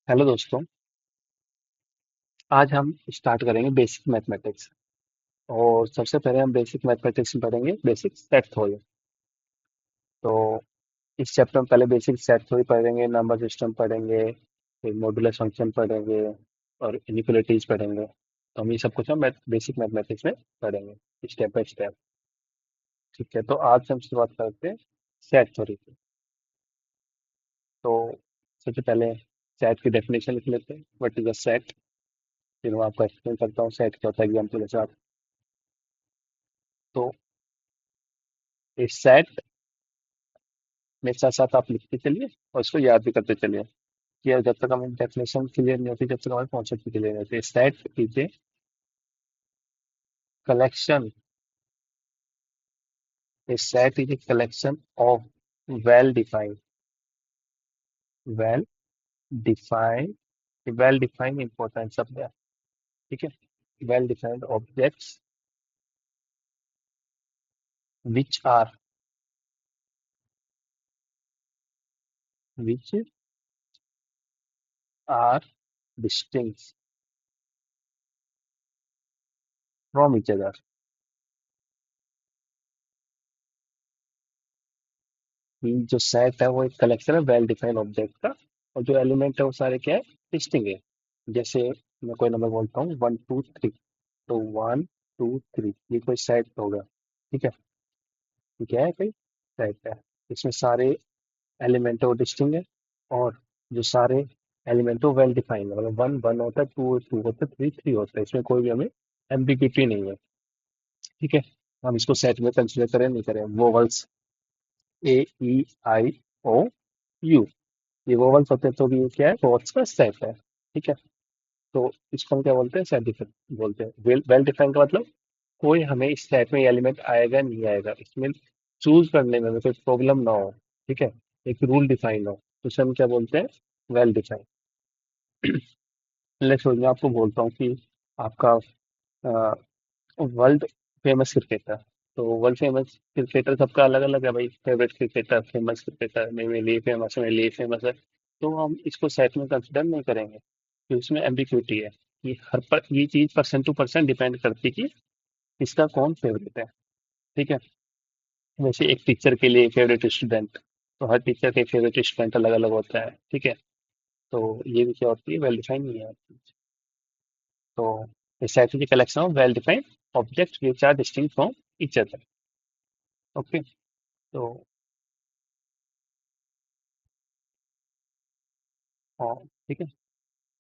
Hello दोस्तों। आज हम स्टार्ट करेंगे बेसिक मैथमेटिक्स। और सबसे पहले हम बेसिक मैथमेटिक्स में पढ़ेंगे बेसिक सेट थ्योरी। तो इस चैप्टर में पहले बेसिक सेट थ्योरी पढ़ेंगे, नंबर सिस्टम पढ़ेंगे, फिर मॉडुलस फंक्शन पढ़ेंगे और इनइक्वालिटीज पढ़ेंगे। तो हम ये सब कुछ हम बेसिक मैथमेटिक्स में पढ़ेंगे स्टेप बाय स्टेप। ठीक है, तो आज से हम शुरुआत करते हैं सेट थ्योरी की। तो सबसे पहले सेट की डेफिनेशन लिख लेते हैं, व्हाट इज अ सेट। फिर मैं आपको एक्सप्लेन करता हूँ सेट क्या होता है एग्जाम्पल के साथ। तो इस सेट मेरे साथ साथ आप लिखते चलिए और इसको याद भी करते चलिए कि जब तक हमें डेफिनेशन क्लियर नहीं होती, जब तक हमारे कॉन्सेप्ट क्लियर नहीं होते। Set is a collection, a set is a collection of well defined well defined well defined important शब्द है। ठीक है, well defined objects which are which are distinct from each other. जो सेट है वो एक कलेक्शन है वेल डिफाइंड ऑब्जेक्ट का, और जो एलिमेंट है वो सारे क्या है, डिस्टिंग है। जैसे मैं कोई नंबर बोलता हूँ 1 2 3, तो 1 2 3 ये कोई सेट होगा। ठीक है, ये क्या है, कोई सेट है। इसमें सारे एलिमेंट वो डिस्टिंग है, और जो सारे एलिमेंट वो वेल डिफाइंड है। मतलब 1 1 होता है, 2 2 होता है, 3 3 होता है। इसमें कोई भी हमें एम्बिग्यूटी नहीं है। ठीक है, हम इसको सेट में कंसिडर करें नहीं करें। Vowels A E I O U, ये वोवल्स होते हैं, तो भी ये क्या है, वोवल्स का सेट है। ठीक है, तो इसको हम क्या बोलते हैं, सेट डिफाइन बोलते हैं। वेल वेल डिफाइन का मतलब कोई हमें इस सेट में एलिमेंट आएगा नहीं आएगा, इसमें चूज करने में हमें कोई प्रॉब्लम ना हो। ठीक है, एक रूल डिफाइन हो, तो इसे हम क्या बोलते हैं, वेल डिफाइन। लेट्स सपोज मैं आपको बोलता हूँ कि आपका वर्ल्ड फेमस क्रिकेटर, तो वर्ल्ड फेमस क्रिकेटर सबका अलग अलग है भाई। फेवरेट क्रिकेटर, फेमस क्रिकेटर, मेरे लिए फेमस है, मेरे लिए फेमस है। तो हम इसको सेट में कंसिडर नहीं करेंगे क्योंकि इसमें एम्बिग्यूटी है। ये चीज परसेंट टू परसेंट डिपेंड करती है कि इसका कौन फेवरेट है। ठीक है, वैसे एक टीचर के लिए फेवरेट स्टूडेंट, तो हर टीचर के फेवरेट स्टूडेंट अलग अलग होता है। ठीक है, तो ये भी क्या होती है, वेल डिफाइंड नहीं है। तो set is collection of well defined object which are distinct from each other. Okay, तो हाँ, ठीक है।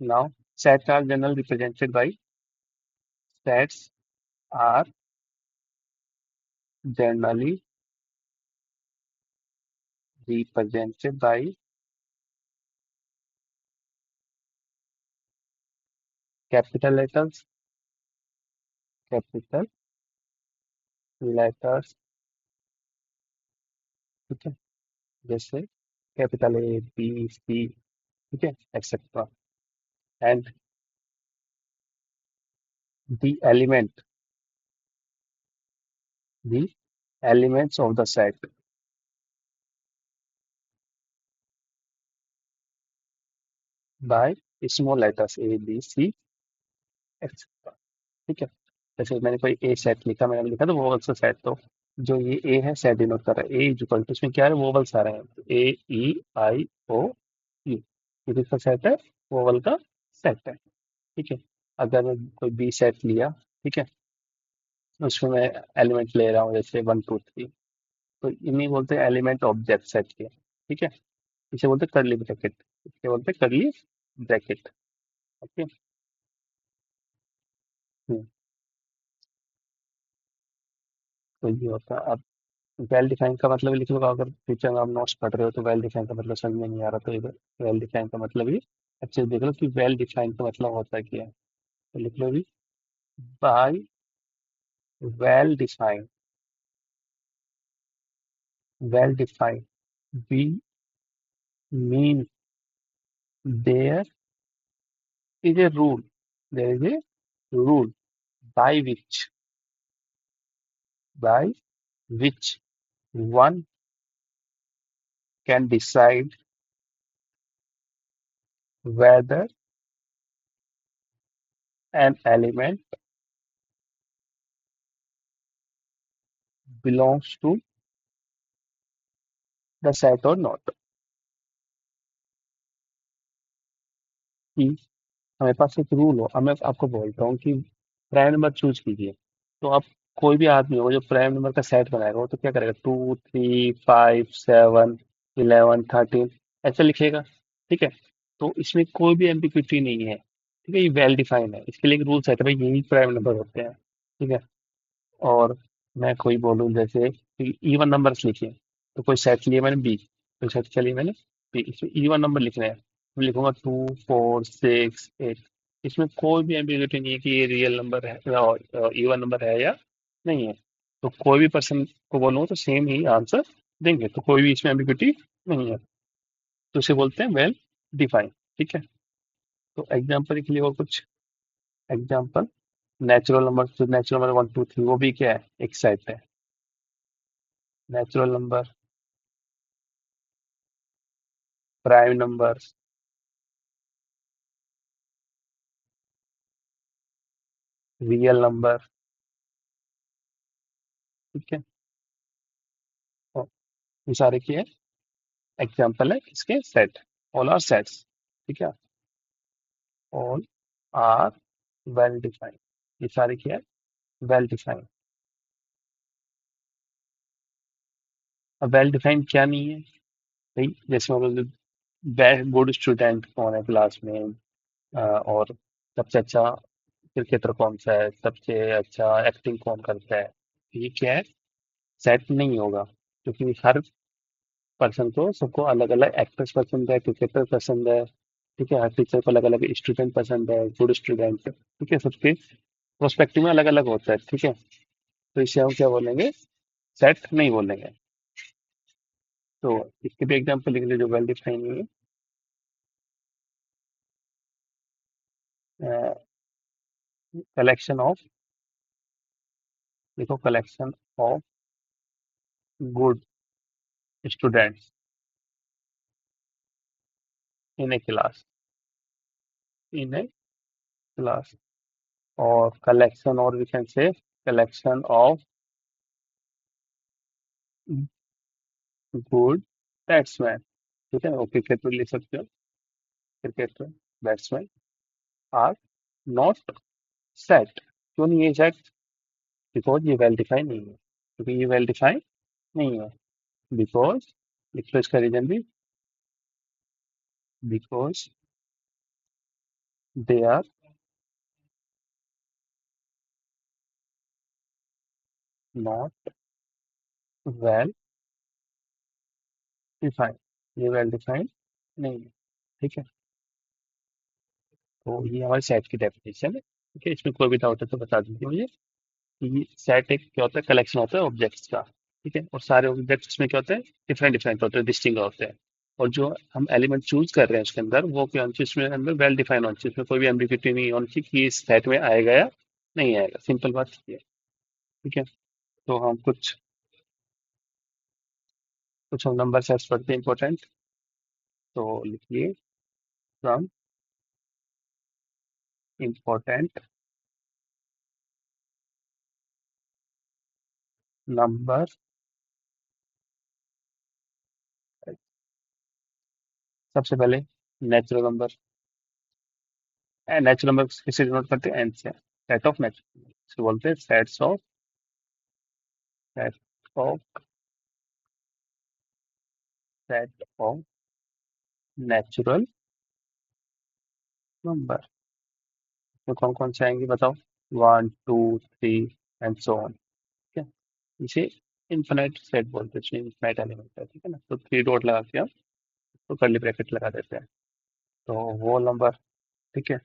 Now sets are general represented by sets are generally represented by capital letters, capital letters। ठीक है, जैसे कैपिटल A B C। ठीक है, etcetera. And the element the elements of the set by small letters A B C etcetera. ठीक है, जैसे मैंने कोई ए सेट लिखा, मैंने अभी लिखा तो वोवल्स का सेट। तो जो ये ए है सेट डिनोट कर रहा है, ए इज इक्वल टू, इसमें क्या है, वोवल्स आ रहे हैं, A E I O U, ये किसका सेट है, वोवल का सेट है। ठीक है, अगर मैं कोई बी सेट लिया, ठीक है, उसमें मैं एलिमेंट ले रहा हूँ जैसे 1 2 3, तो इन्हीं बोलते हैं एलिमेंट ऑब्जेक्ट सेट के। ठीक है, इसे बोलते हैं करली ब्रैकेट, इसे बोलते हैं करली ब्रैकेट। ओके। हम्म, तो ये होता है। अब वेल डिफाइन का मतलब लिख लो, अगर फ्यूचर में आप नोट्स पढ़ रहे हो तो वेल डिफाइन का मतलब समझ में नहीं आ रहा, तो ये वेल डिफाइन का मतलब ही अच्छे से देख लो कि वेल डिफाइन का मतलब होता है क्या है। तो लिख लो भी, by well define, well define we mean there is a rule. There is a rule by which one can decide whether an element belongs to the set or not। कि हमारे पास एक रूल हो, अब मैं आपको बोलता हूँ कि प्राइम नंबर चूज कीजिए। तो आप कोई भी आदमी हो जो प्राइम नंबर का सेट बनाएगा, वो तो क्या करेगा, 2 3 5 7 11 13 ऐसा लिखेगा। ठीक है। तो इसमें कोई भी एम्बिग्युइटी नहीं है। ठीक है, ये वेल डिफाइन है, इसके लिए एक रूल सेट है, भाई यही प्राइम नंबर होते हैं। ठीक है। और मैं कोई बोलूँ जैसे इवन नंबर्स लिखिए, तो कोई सेट लिए मैंने बी, कोई सेट क्या लिया मैंने बी, इसमें इवन नंबर लिखने हैं, मैं लिखूंगा 2 4 6 8। इसमें कोई भी एम्बिग्यूटी नहीं है कि ये रियल नंबर है या इवन नंबर है या नहीं है। तो कोई भी पर्सन को बोलूंगा तो सेम ही आंसर देंगे, तो कोई भी इसमें एम्बिग्यूटी नहीं है। तो इसे बोलते हैं वेल डिफाइन। ठीक है। तो एग्जाम्पल के लिए और कुछ एग्जाम्पल, नेचुरल नंबर, जो नेचुरल नंबर 1 2 3 वो भी क्या है, एक सेट है। Natural number, prime number, real number. ठीक है। और ये सारे की है एग्जाम्पल है इसके सेट। All are sets. ठीक है। ऑल आर वेल डिफाइंड, ये सारे की है वेल डिफाइंड। अब वेल डिफाइंड क्या नहीं है भाई, जैसे मतलब बेस्ट गुड स्टूडेंट कौन है क्लास में, और सबसे अच्छा क्रिकेटर कौन सा है, सबसे अच्छा एक्टिंग कौन करता है, ये क्या है, सेट नहीं होगा। क्योंकि हर पर्सन को, सबको अलग अलग एक्टर्स पसंद है, क्रिकेटर पसंद है। ठीक है। हर टीचर को अलग अलग स्टूडेंट पसंद है, गुड स्टूडेंट। ठीक है। सबके प्रोस्पेक्टिव में अलग अलग होता है। ठीक है। तो इसे हम क्या बोलेंगे, सेट नहीं बोलेंगे। तो इसके भी एग्जाम्पल लिख लीजिए जो वेल डिफाइन है। कलेक्शन ऑफ, देखो collection of good students in a class, in a class. और कलेक्शन, और we can say collection of good batsman. ठीक है, वो क्रिकेट में लिख सकते हो, क्रिकेट में बैट्समैन आर नॉट सेट। क्यों नहीं है सेट, बिकॉज ये वेल डिफाइन नहीं है, क्योंकि ये वेल डिफाइन नहीं है। बिकॉज, लिख लो इसका रीजन भी, because they are not well define, ये वेल डिफाइन नहीं है। ठीक है। तो ये हमारे सेट की डेफिनेशन है। ठीक है, इसमें कोई भी डाउट है तो बता दीजिए मुझे। कि सेट एक क्या होता है, कलेक्शन होता है ऑब्जेक्ट्स का। ठीक है। और सारे ऑब्जेक्ट्स में क्या होते हैं, डिफरेंट डिफरेंट होते हैं, डिस्टिंग होते हैं। और जो हम एलिमेंट चूज कर रहे हैं उसके अंदर, वो क्या होना चाहिए, उसमें अंदर वेल डिफाइन होना चाहिए, उसमें कोई भी एम्बिग्यूटी नहीं होनी चाहिए कि इस सेट में आएगा या नहीं आएगा। सिंपल बात ये है। ठीक है। तो हम कुछ हम नंबर सेट्स पढ़ते हैं इंपॉर्टेंट। तो लिखिए, फ्रॉम इंपॉर्टेंट नंबर। सबसे पहले नेचुरल नंबर। नेचुरल नंबर किसे डिनोट करते हैं, एन से, सेट ऑफ नेचुरल, इसको बोलते हैं set of set of natural number. तो कौन कौन से आएंगे बताओ, 1 2 3 एंड सो ऑन। ठीक है। इसे इन्फिनाइट सेट बोलते हैं, इसमें इन्फिनाइट एलिमेंट है। ठीक है ना, तो 3 डॉट लगा के हम तो कर्ली ब्रैकेट लगा देते हैं। तो वो नंबर, ठीक है,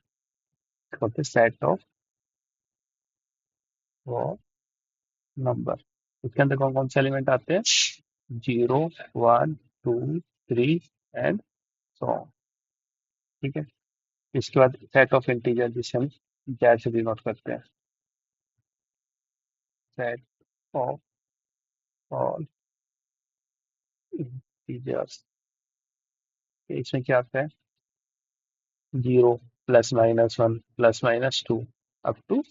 बोलते हैं सेट ऑफ वो नंबर। इसके अंदर कौन कौन से एलिमेंट आते हैं, 0 1 2 3 एंड सो ऑन। ठीक है। इसके बाद सेट ऑफ इंटीजर, जिसे हम जैड से डिनोट करते हैं, सेट ऑफ ऑल इंटीजर्स। इसमें क्या आता है, zero, +-1, +-2, up to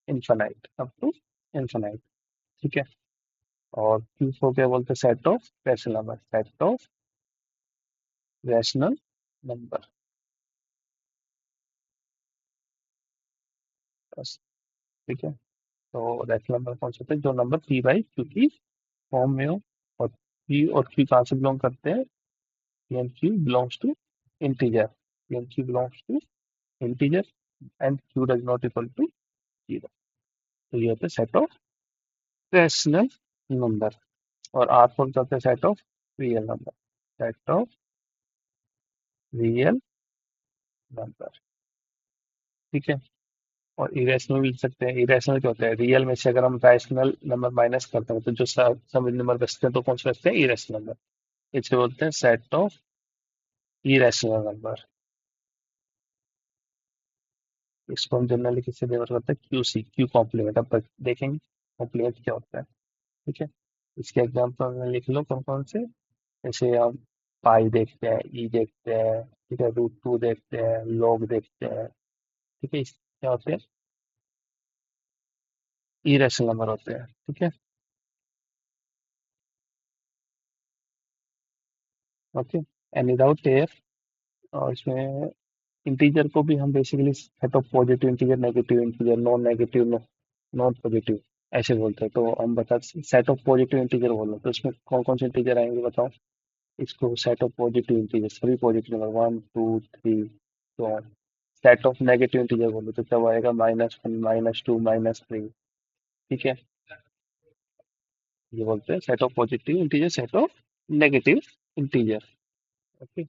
infinite, up to infinite. ठीक है। और क्यू को क्या बोलते हैं? Set of rational number, set of rational number. बस। ठीक है। तो रैशनल नंबर कौन से होते हैं? जो नंबर पी बाई क्यू की फॉर्म में हो। और पी और क्यू कहाँ से बिलोंग करते हैं? P and Q belongs to integer, P and Q belongs to integer, and Q does not equal to zero. तो ये होता है सेट ऑफ रैशनल नंबर। और आर फोर क्या होता है? Set of real number, set of real number. ठीक है। और इरेशनल भी लिख सकते हैं। इरेशनल क्या होता है? रियल में से अगर हम रैशनल नंबर माइनस करते हैं तो जो सम नंबर बचते हैं तो कौन से बचते हैं? Irrational number. इसे बोलते हैं सेट ऑफ इरेशनल नंबर। इसको हम जनरली किससे डिनोट करते हैं? Q C, Q complement. अब देखेंगे कॉम्प्लीमेंट क्या होता है। ठीक है। इसके एग्जाम्पल में लिख लो कौन कौन से। जैसे हम पाई देखते हैं, ई देखते हैं, ठीक है, √2 देखते हैं, लॉग देखते हैं। ठीक है। इस क्या होते हैं? इरेशनल नंबर होते हैं। ठीक है। ओके। And without air. और इसमें इंटीजर को भी हम basically set of positive integer, negative integer, non negative, non positive, ऐसे बोलते हैं। तो हम बता सेट ऑफ पॉजिटिव इंटीजर बोलो तो इसमें कौन कौन से इंटीजर आएंगे बताओ। इसको सेट ऑफ पॉजिटिव इंटीजर, सभी पॉजिटिव नंबर, 1 2 3, तो on. Set of negative integer बोलो तो क्या आएगा? -1, -2, -3। ठीक है। ये बोलते हैं set of positive integer, set of negative integer. Okay.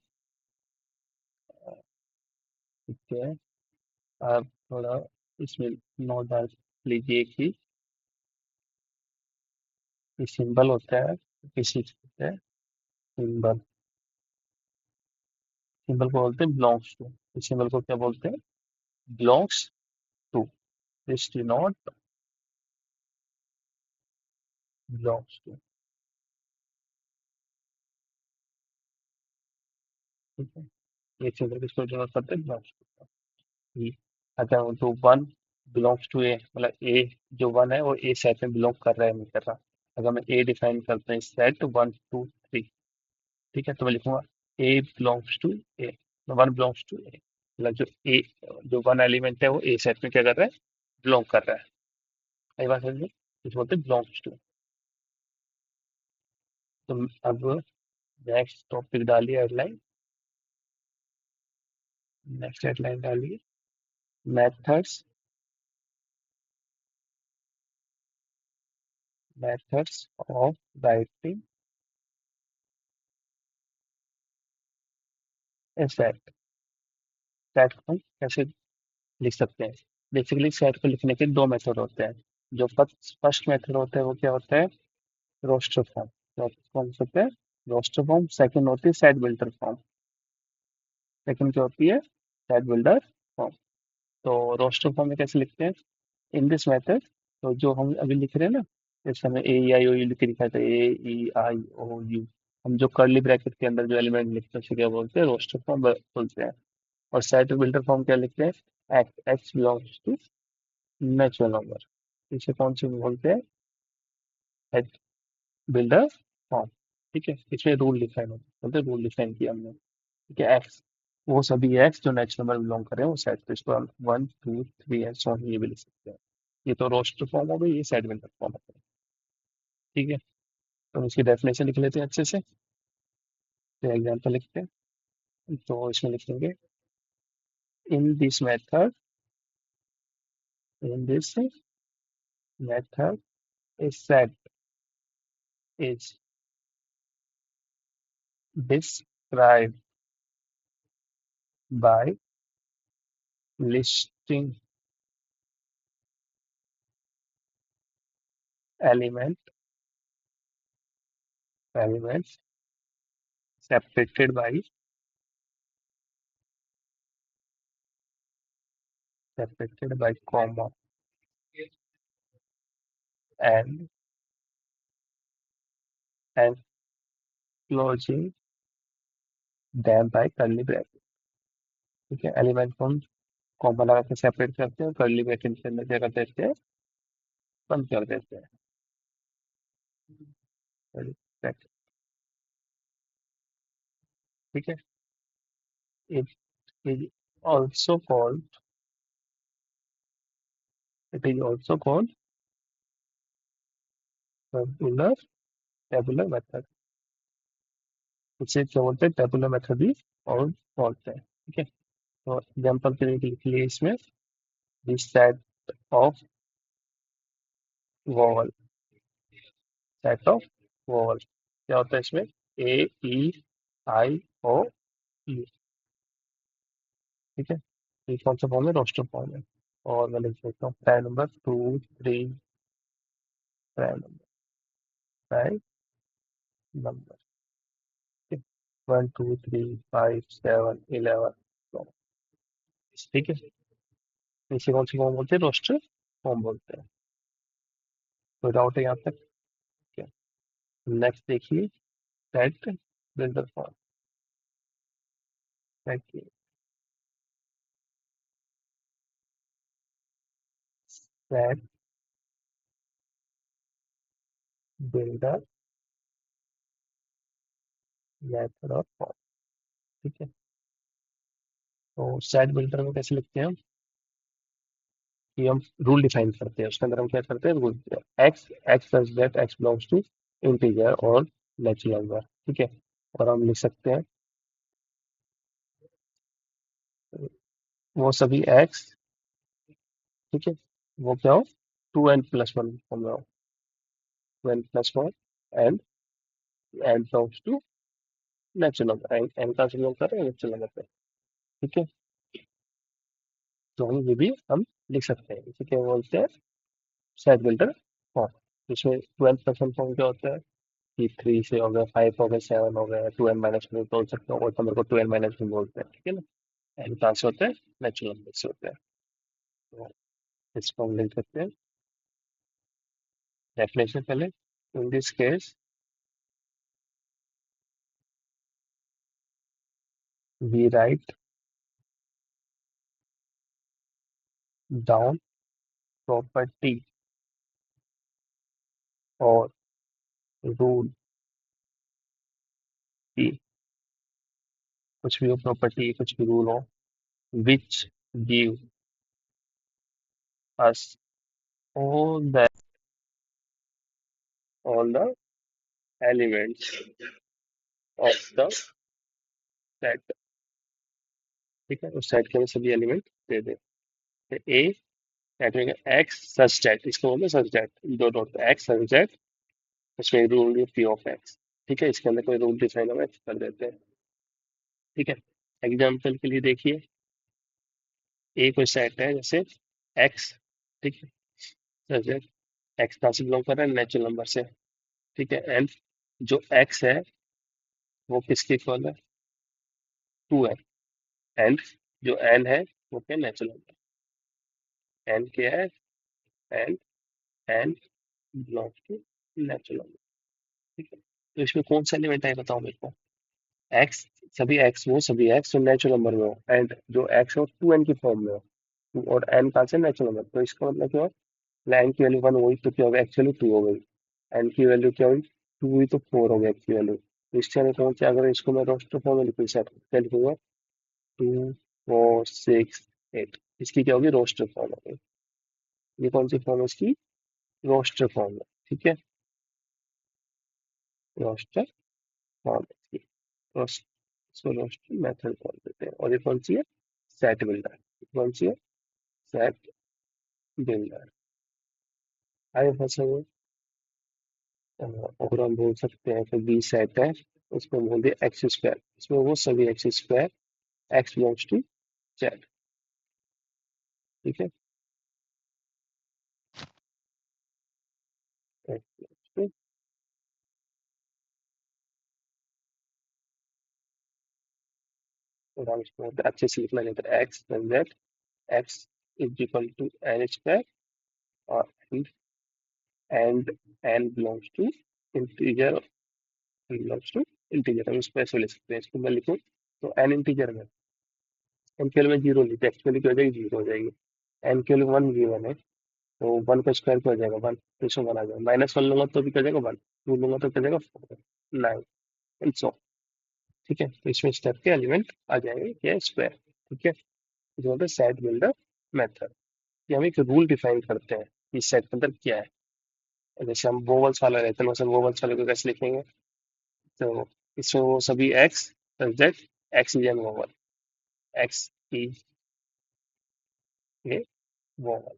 ठीक है। आप थोड़ा इसमें नोट डाल लीजिए कि ये सिंबल होता है किसी चीज़ का। सिंबल, सिंबल को बोलते हैं बिलोंग्स टू। इस सिंबल को क्या बोलते हैं? Belongs to. This do not belongs to. ठीक है। ये सिंबल किसको डिनोट करते हैं? Belongs to. ये अच्छा, तो वन बिलोंग्स टू ए, मतलब ए जो वन है वो ए सेट में बिलोंग कर रहा है नहीं कर रहा। अगर मैं ए डिफाइन करते हैं सेट 1 2 3, ठीक है, तो मैं लिखूंगा A belongs to A, one belongs to A. मतलब जो ए, जो वन एलिमेंट है वो ए सेट में क्या कर रहा है? बिलोंग कर रहा है। सही बात है जी? इसे बोलते हैं बिलोंग्स टू। तो अब नेक्स्ट टॉपिक डालिए हेडलाइन। नेक्स्ट हेडलाइन डालिए, methods, methods of writing a set. Set को हम कैसे लिख सकते हैं? बेसिकली सेट को लिखने के दो मेथड होते हैं। जो फर्स्ट मेथड होता है वो क्या होता है? Roster form. तो कौन सा होता है? Roster form. सेकंड होती है सेट बिल्डर फॉर्म। सेकंड क्या होती है? Set builder form. तो रोस्टर फॉर्म में कैसे लिखते हैं? इन दिस मेथड, तो जो हम अभी लिख रहे हैं ना, जैसे हमें ए आई ओ यू लिख के दिखाया था, AEIOU, हम जो कर्ली ब्रैकेट के अंदर जो एलिमेंट लिखते हैं उसे क्या बोलते हैं? रोस्टर फॉर्म बोलते हैं। और सेट बिल्डर फॉर्म क्या लिखते हैं? X belongs to natural number. इसे कौन से बोलते हैं? Set builder form. ठीक है। इसमें रूल डिफाइन होता है, बोलते रूल डिफाइन किया हमने। ठीक है। एक्स, वो सभी एक्स जो नेचुरल नंबर बिलोंग कर रहे हैं वो सेट, तो इसको हम 1 2 3 एंड सो ऑन ये भी लिख सकते हैं। ये तो रोस्टर फॉर्म हो गई, ये सेट बिल्डर फॉर्म हो गई। ठीक है। तो इसकी डेफिनेशन लिख लेते हैं अच्छे से। तो एग्जाम्पल लिखते हैं तो इसमें लिखेंगे, in this method, in this method a set is described by listing element elements separated by comma and enclosing them by curly bracket. ठीक है, एलिमेंट को हम कॉमा लगा के सेपरेट करते हैं, कर्ली ब्रैकेट के अंदर क्या कर देते हैं, बंद कर देते हैं। कर्ली ब्रैकेट, ठीक है। It is also called, it is also called tabular method. इसे क्या बोलते हैं, टेबुलर मेथड भी और बोलते हैं, ठीक है। तो एग्जाम्पल के लिए लिख लिए इसमें, this set of vowel, set of vowel क्या होता है इसमें, ए ई आई ओ यू, ठीक है। ये कौन सा फॉर्म है, रोस्टर फॉर्म है। और मैं लिख देता हूँ prime number 2 3, prime number, prime number, 1 2 3 5 7 11, ठीक है। इसे कौन सी फॉर्म बोलते हैं, रोस्टर फॉर्म बोलते हैं। कोई डाउट है यहाँ तक, क्या। नेक्स्ट देखिए, सेट बिल्डर फॉर्म, देखिए सेट बिल्डर मेथड और फॉर्म, ठीक है। तो सेट बिल्डर में कैसे लिखते हैं हम, कि हम रूल डिफाइन करते हैं, उसके अंदर हम क्या करते हैं, rule, x x such that x belongs to integer और नेचुरल नंबर, ठीक है। और हम लिख सकते हैं वो सभी एक्स, ठीक है, वो क्या हो, 2n+1 फॉर्म में हो, 2n+1, and N belongs to natural number, n का से बिलोंग कर रहे हैं नेचुरल नंबर पे, ठीक है। तो हम ये भी हम लिख सकते हैं, इसे क्या बोलते हैं, सेट बिल्डर फॉर्म। इसमें 2n+1 फॉर्म क्या होता है, कि 3 से हो गया, 5 हो गया, 7 हो गया, 2n-1 बोल सकते हो, और नंबर को 2n-1 बोलते हैं, ठीक है ना। एन कहाँ से होता है, नेचुरल नंबर से होता है। तो इसको हम लिख सकते हैं डेफिनेशन पहले, in this case we write down property और रूल की, कुछ भी हो प्रॉपर्टी, कुछ भी रूल हो, which give us all the all the elements of the set, ठीक है। उस सेट के में सभी एलिमेंट दे दे। ए सेट में एक्स सच दैट, इसको बोलते हैं सच दैट, दो डॉट एक्स सच दैट, उसमें रूल पी ऑफ एक्स, ठीक है। इसके अंदर कोई रूल डिफाइन हम एक्स कर देते हैं, ठीक है। एग्जाम्पल के लिए देखिए, ए कोई सेट है जैसे एक्स, ठीक है, सच दैट एक्स कहाँ से बिलोंग कर रहा है, नेचुरल नंबर से, ठीक है। एंड जो एक्स है वो किसके इक्वल है, 2 है। एंड जो एन है वो क्या, नेचुरल नंबर, एन क्या है, and N belongs to natural number, ठीक है। तो इसमें कौन सा एलिमेंट है बताओ मेरे को, एक्स, सभी एक्स वो सभी एक्स जो नेचुरल नंबर में हो, एंड जो एक्स हो 2n की फॉर्म में हो, और एन कहाँ से, नेचुरल नंबर, तो इसका मतलब क्या है, एन की वैल्यू 1 हुई तो क्या होगा, एक्चुअली 2 हो गई, एन की वैल्यू क्या हुई, 2 हुई तो 4 हो गया एक्स की वैल्यू। तो इससे हमें कौन सा, अगर इसको मैं रोस्टर फॉर्म में लिखूँ, सेट क्या लिखूंगा, 2 4 6 8, इसकी क्या होगी, रोस्टर फॉर्म हो गई। ये कौन सी फॉर्म है इसकी, रोस्टर फॉर्म है, ठीक है, रोस्टर फॉर्म है इसकी। इसको रोस्टर मेथड बोल देते हैं। और ये कौन सी है, सेट बिल्डर, कौन सी है, सेट बिल्डर, आगे फंसे हुए। और हम बोल सकते हैं कि बी सेट है, उसमें बोल दिया एक्स स्क्वायर, इसमें वो सभी x square, x belongs to Z, ठीक है, एक्स बिलोंग्स टू, और हम इसको अच्छे से लिखना चाहते हैं, X Z, X is equal to N square, और and N belongs to integer, belongs to integer, हम इसको ऐसे ले सकते हैं, इसको मैं लिखूँ तो एन इंटीजर में, एमक्यूएल में जीरो ली तो एक्चुअली क्या हो जाएगी, जीरो हो जाएगी। एमक्यूएल वन गिवन है, तो वन का स्क्वायर क्या हो जाएगा, वन, तो इसमें वन आ जाएगा। माइनस वन लूंगा तो भी क्या हो जाएगा, वन, टू लूंगा तो क्या हो जाएगा, फोर, नाइन, एंड सो। ठीक है, तो इसमें स्टेप के एलिमेंट आ जाएंगे, क्या स्क्वायर। ठीक है, जो होता है सेट बिल्डर मेथड। ये हम एक रूल डिफाइन करते हैं कि सेट के अंदर क्या है। जैसे हम वोवल्स वाला रहते हैं, वैसे वोवल्स वाले को कैसे लिखेंगे, तो इसमें वो सभी x Z, X is an vowel, x is A vowel,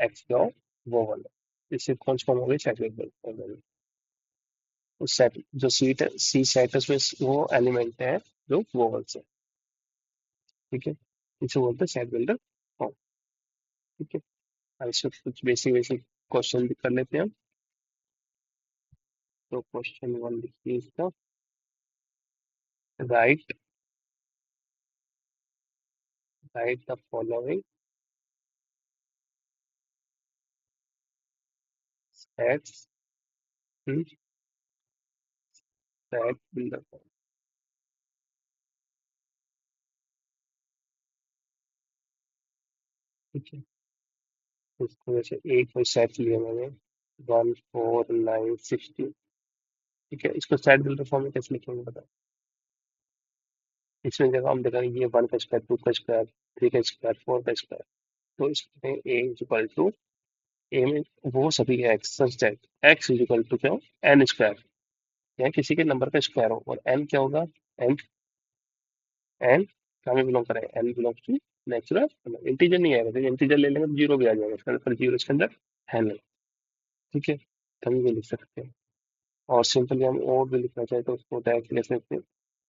x जो वोवल है, इससे कौन सा फॉर्म हो गई, सेट बिल्डर। उस सेट जो सीट है, सी सेट है, उसमें वो एलिमेंट है जो वोवल्स है। ठीक है, इसे बोलते हैं सेट बिल्डर फॉर्म। ठीक है, अब इसमें कुछ बेसिक बेसिक क्वेश्चन भी कर लेते हैं हम। तो क्वेश्चन वन लिखिए इसका, right right the following sets in set builder form. ठीक है, तो इसको जैसे एक कोई सेट लिया मैंने, वन फोर नाइन सिक्सटी। ठीक है, इसको सेट बिल्डर फॉर्म में कैसे लिखेंगे बताओ। इसमें जगह हम देखेंगे, ये वन का स्क्वायर, टू का स्क्वायर, थ्री का स्क्वायर, फोर का स्क्वायर। तो इसमें A is equal to, A में वो सभी x such that x is equal to क्या हो, एन स्क्वायर, या किसी के नंबर का स्क्वायर हो, और एन क्या होगा, एन, एन कहाँ में बिलोंग करें, n belongs to natural, integer नहीं आएगा, इंटीजर ले लेंगे तो जीरो भी आ जाएगा, इसके अंदर जीरो इसके अंदर है नहीं। ठीक है, तो हम ये लिख सकते हैं। और सिंपली हम और भी लिखना चाहे तो उसको डायरेक्ट लिख सकते हैं,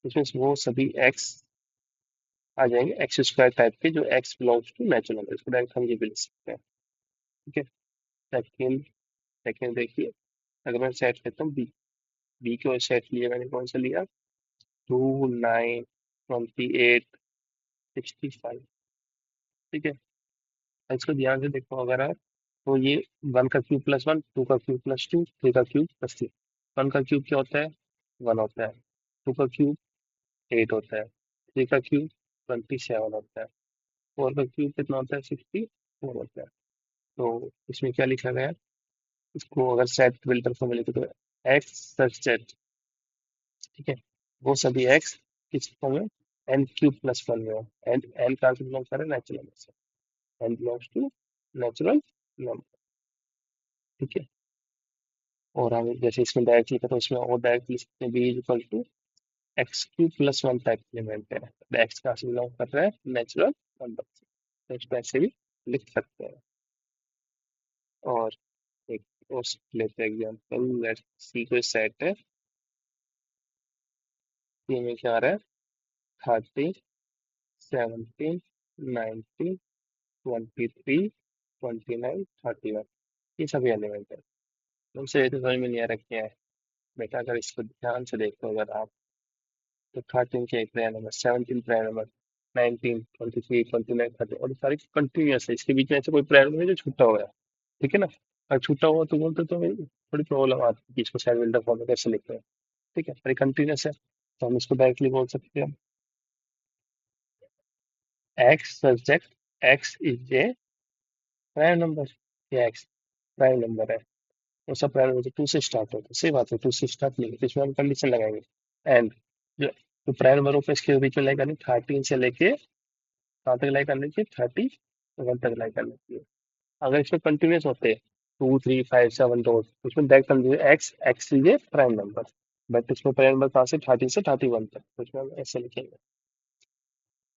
इसमें वो सभी एक्स आ जाएंगे, एक्स स्क्वायर टाइप के, जो x belongs to natural number, इसको डायरेक्ट हम ये भी लिख सकते हैं। ठीक है, सेकेंड, सेकेंड देखिए, अगर मैं सेट करता हूँ बी, बी के सेट लिया मैंने, कौन सा लिया, टू नाइन 28 65। ठीक है, और इसको ध्यान से देखो अगर आप, तो ये वन का क्यूब प्लस वन, टू का क्यूब प्लस टू, थ्री का क्यूब प्लस थ्री। वन का क्यूब क्या होता है, वन होता है, टू का क्यूब एट होता है, थ्री का क्यूब 27 होता है, फोर का क्यूब कितना होता है, 64 होता है। तो इसमें क्या लिखा गया है, इसको अगर सेट बिल्डर फॉर्म में लिखे तो एक्स सच सेट। ठीक है, वो सभी एक्स किस फॉर्म में, एन क्यूब प्लस वन में हो, एन एन कहाँ से बिलोंग कर रहा है, नेचुरल नंबर से, n belongs to natural number. ठीक है, और हम जैसे इसमें डायरेक्ट लिखा तो इसमें और डायरेक्ट लिख सकते हैं, B is equal to x cube plus one type element है, एक्स कहाँ से बिलोंग कर रहा है, नेचुरल नंबर से, तो इसको ऐसे भी लिख सकते हैं। और एक और लेते हैं एग्जाम्पल, लेट्स सी कोई सेट है, ये में क्या आ रहा है, 30, 17, 19, 23, 29, 31, ये सभी एलिमेंट है। तुमसे ये तो समझ में नहीं आ रहा क्या है बेटा, अगर इसको ध्यान से देखो अगर आप, तो 13 के एक प्राइम नंबर, 17 प्राइम नंबर, 19, 23, 29, 30, और ये सारी कंटिन्यूस है, इसके बीच में ऐसे कोई प्राइम नंबर है जो छूटा हुआ है। ठीक है ना, अगर छूटा हुआ तो बोलते तो थोड़ी प्रॉब्लम आती है कि इसको सेट बिल्डर फॉर्म में कैसे लिखते हैं। ठीक है, पर कंटिन्यूस है, तो हम इसको डायरेक्टली बोल सकते हैं, x subject x is a prime number, ये एक्स प्राइम नंबर है, वो सब प्राइम नंबर टू से स्टार्ट होता है, सही बात है, टू से स्टार्ट नहीं, तो इसमें हम कंडीशन लगाएंगे, एंड जो प्राइम नंबर होगा इसके बीच में लाइक करनी 13 से लेके कहाँ तक लाइक करनी चाहिए, 31 तक लाइक करनी चाहिए। अगर इसमें कंटिन्यूस होते 2 3 5 7 तो उसमें डायरेक्ट कर दीजिए एक्स, एक्स लीजिए प्राइम नंबर, बट इसमें प्राइम नंबर कहाँ से 30 से 31 तक, तो इसमें हम ऐसे लिखेंगे।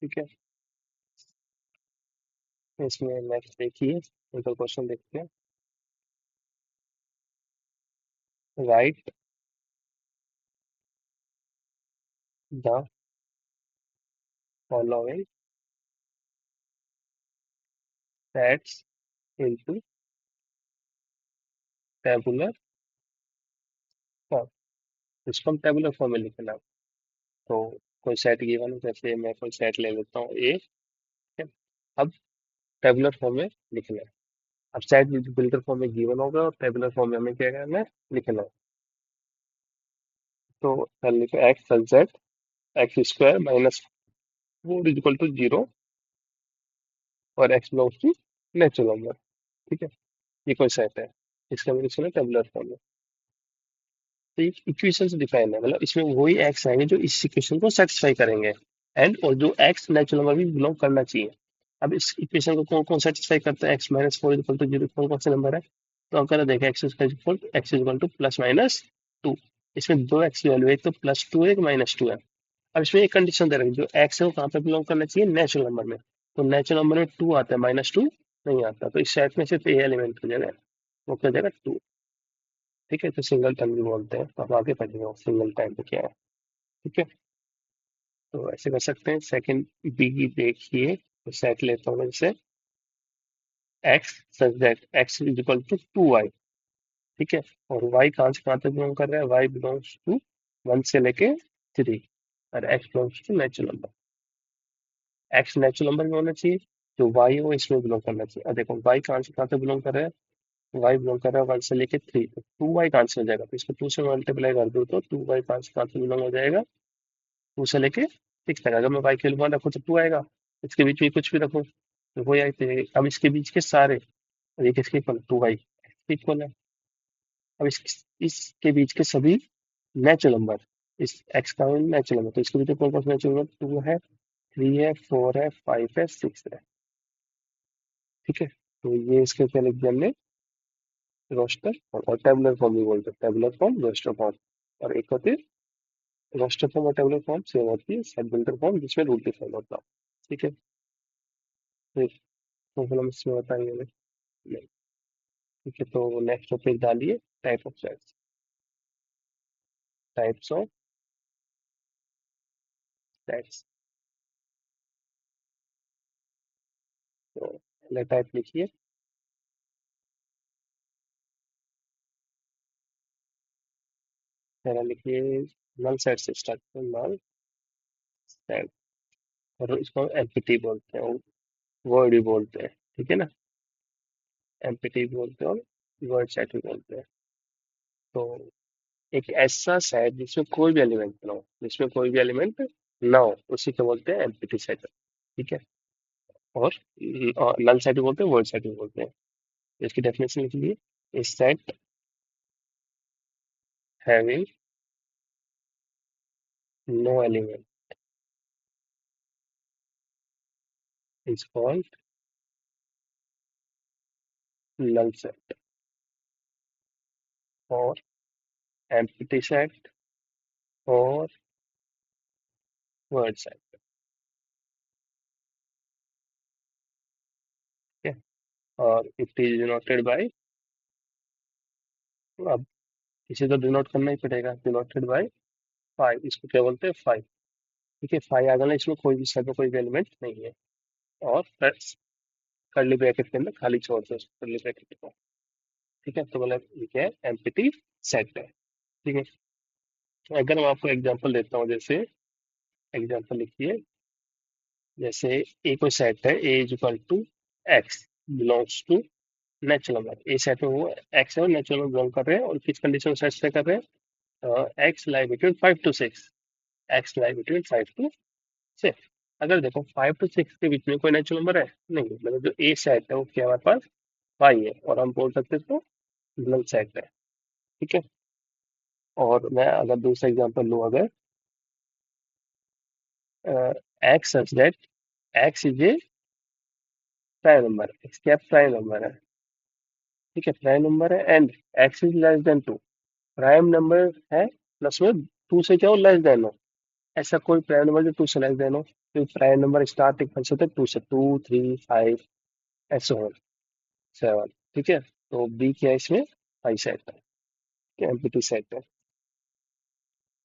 ठीक है, तो इसमें नेक्स्ट देखिए, एक और क्वेश्चन देखते हैं, right the following sets into tabular form, इसको हम टेबुलर फॉर्म में लिखना। तो कोई सेट गिवन है, जैसे मैं कोई सेट ले लेता हूँ ए, ठीक है, अब टेबुलर फॉर्म में लिखना है। अब सेट बिल्डर फॉर्म में गिवन होगा और टेबुलर फॉर्म में हमें क्या करना है, लिखना है। तो पहले लिखो x Z, x square minus 4 is equal to 0 और x belongs to natural number. ठीक है, ये कोई सेट है, इसका मैंने सुना टेबुलर फॉर्म में। तो एक इक्वेशन से डिफाइन है, मतलब इसमें वही एक्स आएंगे जो इस इक्वेशन को सेटिस्फाई करेंगे, एंड और जो एक्स नेचुरल नंबर भी बिलोंग करना चाहिए। अब इस इक्वेशन को कौन कौन सेटिस्फाई करता है, x minus four equal to zero, कौन कौन से नंबर है? तो हम कह देखें x equal to plus minus two. इसमें दो एक्स की वैल्यू है, एक तो प्लस टू है, एक माइनस टू है। अब इसमें एक कंडीशन दे रखी, जो एक्स है वो कहाँ पे बिलोंग करना चाहिए, नेचुरल नंबर में। तो नेचुरल नंबर में टू आता है, माइनस टू नहीं आता, तो इस सेट में सिर्फ ए एलिमेंट हो जाएगा, वो क्या हो जाएगा, टू। ठीक है, तो सिंगल टर्म भी बोलते हैं, तो हम आगे पढ़ेंगे सिंगल टाइम पे क्या है। ठीक है, तो ऐसे कर सकते हैं। सेकंड बी की देखिए, तो सेट लेता हूँ मैं, जैसे x such that x is equal to two y. ठीक है, और वाई कहाँ से कहाँ तक बिलोंग कर रहा है, वाई बिलोंग्स टू वन से लेके थ्री, और x belongs to natural number. X natural number में होना चाहिए, जो वाई है वो इसमें बिलोंग करना चाहिए। अब देखो वाई कहाँ से कहाँ तक बिलोंग कर रहा है, वाई बिलोंग कर रहा है वन से लेके थ्री, तो टू वाई कहाँ से हो जाएगा, तो इसको टू से मल्टीप्लाई कर दो तो टू वाई कहाँ से बिलोंग हो जाएगा, टू से लेके सिक्स तक। अगर मैं वाई की वैल्यू वन रखूँ तो टू आएगा, इसके बीच में कुछ भी रखूँ तो वही आए। अब इसके बीच के सारे, अब ये किसके इक्वल, टू वाई इक्वल है। अब इसके बीच के सभी नेचुरल नंबर, इस एक्स का नेचुरल नंबर, तो इसके बीच में कौन कौन सा नेचुरल नंबर, टू है, थ्री है, फोर है, फाइव है, सिक्स है। ठीक है, तो ये इसके क्या लिख दिया हमने, रोस्टर और टेबुलर फॉर्म भी बोलते हैं, टेबुलर फॉर्म, रोस्टर फॉर्म। और एक होती है रोस्टर फॉर्म और टेबुलर फॉर्म सेम होती है, सेट बिल्डर फॉर्म जिसमें रूल डिफाइन होता है। ठीक है, तो प्रॉब्लम इसमें बताएंगे हमें नहीं। ठीक है, तो नेक्स्ट टॉपिक डालिए, type of sets, types of sets. तो पहले टाइप लिखिए, पहला लिखिए नल सेट से स्टार्ट करें, नल सेट, और इसको एम्पटी बोलते हैं, वर्ड भी बोलते हैं। ठीक है ना, एम्पटी भी बोलते हैं और वर्ड सेट भी बोलते हैं। तो एक ऐसा सेट जिसमें कोई भी एलिमेंट ना हो, जिसमें कोई भी एलिमेंट ना हो, उसी को बोलते हैं एम्पटी सेट। ठीक है, और नल सेट भी बोलते हैं, वर्ड सेट भी बोलते हैं। तो इसकी डेफिनेशन लिख लीजिए, a set having no element is called null set, और एम्पटी सेट और वर्ड सेट। ठीक है, और इट इज डिनोटेड बाय, अब इसे तो डिनोट करना ही पड़ेगा, डिनोटेड बाय फाइव, इसको क्या बोलते हैं, फाइव। ठीक है, फाइव आ गया, इसमें कोई भी सेट में कोई भी एलिमेंट नहीं है, और कर्ली ब्रैकेट के अंदर खाली छोड़ दो कर्ली ब्रैकेट को। ठीक है, तो मतलब ये क्या है, एम्प्टी सेट है। ठीक है, तो अगर मैं आपको एग्जांपल देता हूँ, जैसे एग्जांपल लिखिए, जैसे ए कोई सेट है, A is equal to X belongs to natural number, A set में वो एक्स है और नेचुरल नंबर बिलोंग कर रहे हैं, और किस कंडीशन सेटिस्फाई कर रहे हैं, x lie between five to six, x lie between five to six. अगर देखो फाइव टू सिक्स के बीच में कोई नेचुरल नंबर है नहीं, मतलब जो ए सेट है वो क्या हमारे पास फाइव है, और हम बोल सकते हैं इसको नल सेट है। ठीक है, और मैं अगर दूसरा एग्जांपल लूँ, अगर x such that x is a prime number, x क्या प्राइम नंबर है। ठीक है, प्राइम नंबर है, and x is less than two, prime number है प्लस में टू से क्या हो, लेस देन हो। ऐसा कोई प्राइम नंबर जो टू से लेस देन हो, तो प्राइम नंबर स्टार्टिंग फंक्शन होता है टू से, टू थ्री फाइव ऐसे हो, सेवन। ठीक है, तो बी क्या है इसमें, फाइव सेट है, एम्पटी सेट है।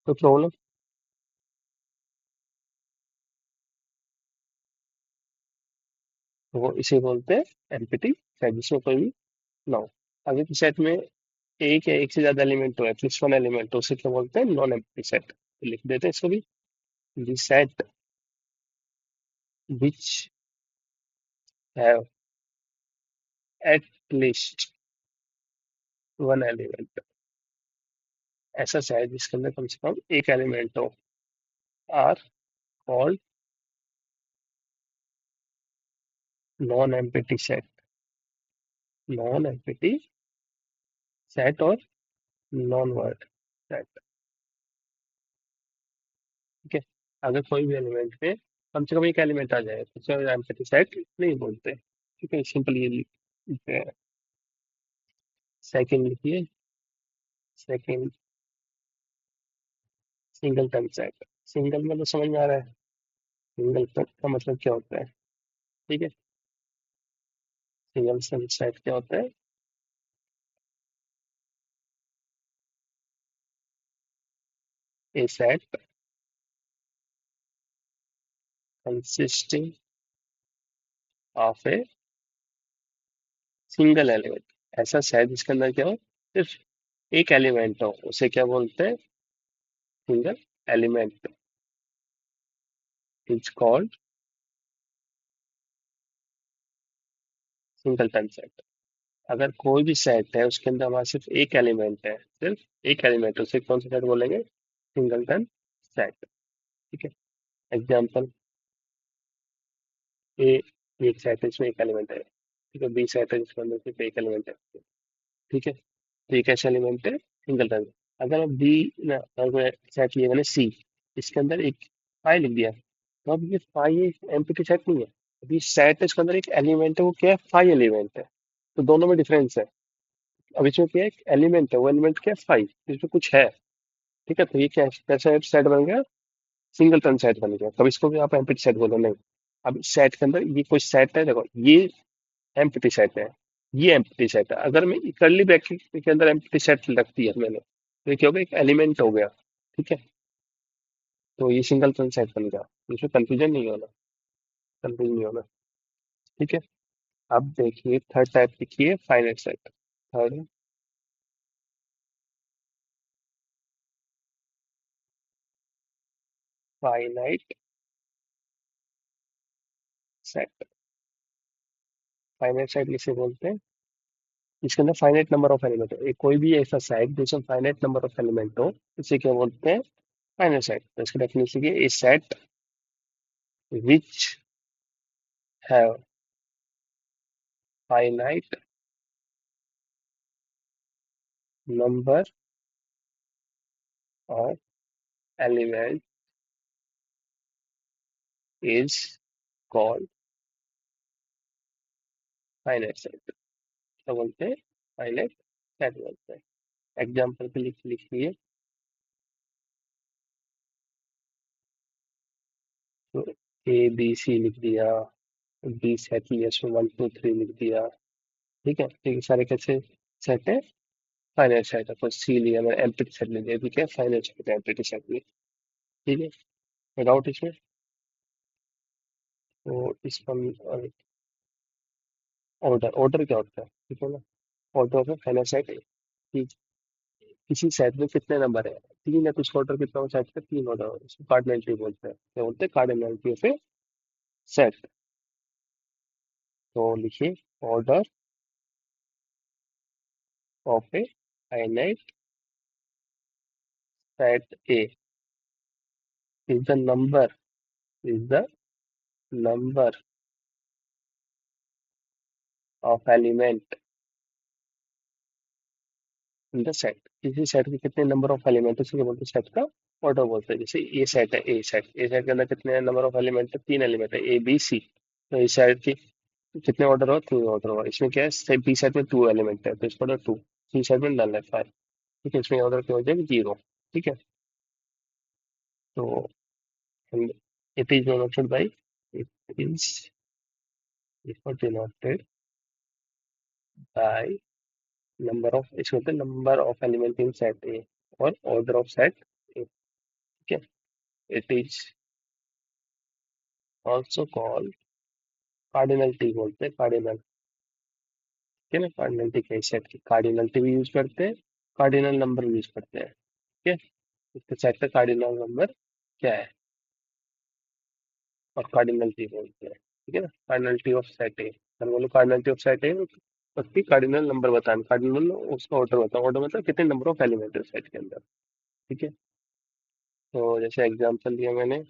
तो प्रॉब्लम, तो वो इसे बोलते हैं एम्पटी सेट, जिसमें कोई भी ना हो। अगर किसी सेट में एक या एक से ज्यादा एलिमेंट हो, एटलीस्ट वन एलिमेंट हो, उसे क्या बोलते हैं, नॉन एम्प्टी सेट। तो लिख देते हैं इसको भी, the set which have at least one element, ऐसा सेट जिसके अंदर कम से कम एक एलिमेंट हो, are called non empty set, non empty set और नॉन वर्ड सेट। ठीक है, अगर कोई भी एलिमेंट में कम से कम एक एलिमेंट आ जाए तो उसे एम्प्टी सेट नहीं बोलते। ठीक है, सिंपल ये लिखते हैं। सेकंड लिखिए, सेकंड सिंगलटन सेट। सिंगल मतलब समझ में आ रहा है, सिंगलटन का मतलब क्या होता है। ठीक है, सिंगलटन सेट क्या होता है। A set consisting of a single element. ऐसा सेट जिसके अंदर क्या हो, सिर्फ एक एलिमेंट हो, उसे क्या बोलते हैं, single element is called singleton set. अगर कोई भी सेट है उसके अंदर हमारा सिर्फ एक एलिमेंट है, सिर्फ एक एलिमेंट, उसे कौन सा सेट बोलेंगे, सिंगलटन सेट। ठीक है, एग्जाम्पल, ए एक सेट है इसमें एक एलिमेंट है। ठीक है, बी सेट है जिसके अंदर सिर्फ एक एलिमेंट है। ठीक है, तो ये कैसे एलिमेंट है, सिंगलटन। अगर अब बी ना, अगर सेट लिया मैंने सी, इसके अंदर एक फाइव लिख दिया, तो अब ये फाइव एम्प्टी सेट नहीं है। अभी सेट है, इसके अंदर एक एलिमेंट है, वो क्या है, फाइव एलिमेंट है। तो दोनों में डिफरेंस है। अब इसमें क्या है, एक एलिमेंट है, वो एलिमेंट क्या है, फाइव, इसमें कुछ है। ठीक है, तो ये क्या है, कैसा सेट बन गया, सिंगलटन सेट बन गया। कभी इसको भी आप एम्प्टी सेट बोलो नहीं। अब सेट के अंदर ये कोई सेट है, देखो ये एम्प्टी सेट है, ये एम्प्टी सेट है। अगर मैं करली ब्रैकेट के अंदर एम्प्टी सेट रख दिया मैंने, तो ये क्या हो गया, एक एलिमेंट हो गया। ठीक है, तो ये सिंगलटन सेट बन गया। इसमें कंफ्यूजन नहीं होना, कंफ्यूजन नहीं होना। ठीक है, अब देखिए थर्ड टाइप लिखिए, finite set. Third, finite set. Finite set किसे बोलते हैं, इसके अंदर फाइनाइट नंबर ऑफ एलिमेंट है। कोई भी ऐसा सेट जिसमें फाइनाइट नंबर ऑफ एलिमेंट हो, इसे क्या बोलते हैं, फाइनाइट सेट। तो इसका डेफिनेशन ये, a set which have finite number of element is called finite set. क्या बोलते हैं, फाइनाइट सेट बोलते हैं। एग्जाम्पल के लिए लिखिए, तो ए बी सी लिख दिया, बी सेट लिया, इसमें वन टू थ्री लिख दिया। ठीक है, तो ये सारे कैसे सेट है, फाइनाइट सेट है। तो सी लिया मैंने, एम्प्टी सेट ले लिया, ठीक है, फाइनाइट सेट है, एम्प्टी सेट में। ठीक है, कोई डाउट इसमें। तो इसका ऑर्डर, ऑर्डर क्या होता है, ठीक है ना। ऑर्डर ऑफ फाइनाइट सेट है कि किसी सेट में कितने नंबर है, तीन है, तो उसका ऑर्डर कितना हो, सेट का तीन ऑर्डर हो, इसको कार्डिनलिटी बोलते हैं। क्या बोलते हैं, कार्डिनलिटी ऑफ ए सेट। तो लिखिए, order of a finite set A is the number, is the number of element in the set. किसी सेट के कितने नंबर ऑफ एलिमेंट, उसे क्या बोलते हैं, सेट का ऑर्डर बोलते हैं। जैसे ए सेट है, ए सेट के अंदर कितने नंबर ऑफ एलिमेंट है, तीन एलिमेंट है, ए बी सी। तो इस सेट के कितने ऑर्डर हो, टू ऑर्डर हो। इसमें क्या है, बी सेट में टू एलिमेंट है, तो इसका ऑर्डर टू। सी सेट में नल है, फाइव। ठीक है, इसमें ऑर्डर क्या हो जाएगा, जीरो। ठीक है, तो it is denoted by, it is denoted by number of, इसमें होता है number of element in set ए और ऑर्डर ऑफ सेट ए। ठीक है, it is also called, cardinality बोलते हैं, कार्डिनल। ठीक है ना, कार्डिनलिटी के सेट की कार्डिनलिटी भी यूज करते हैं, कार्डिनल नंबर भी यूज करते हैं। ठीक है, इसके सेट का कार्डिनल नंबर क्या है, और कार्डिनलिटी बोलते हैं। ठीक है ना, कार्डिनलिटी ऑफ सेट ए, हम बोलो कार्डिनलिटी ऑफ सेट ए, उसकी कार्डिनल नंबर बताना, कार्डिनल उसका ऑर्डर बताओ, ऑर्डर मतलब कितने नंबर ऑफ एलिमेंट है सेट के अंदर। ठीक है, तो जैसे एग्जांपल दिया मैंने,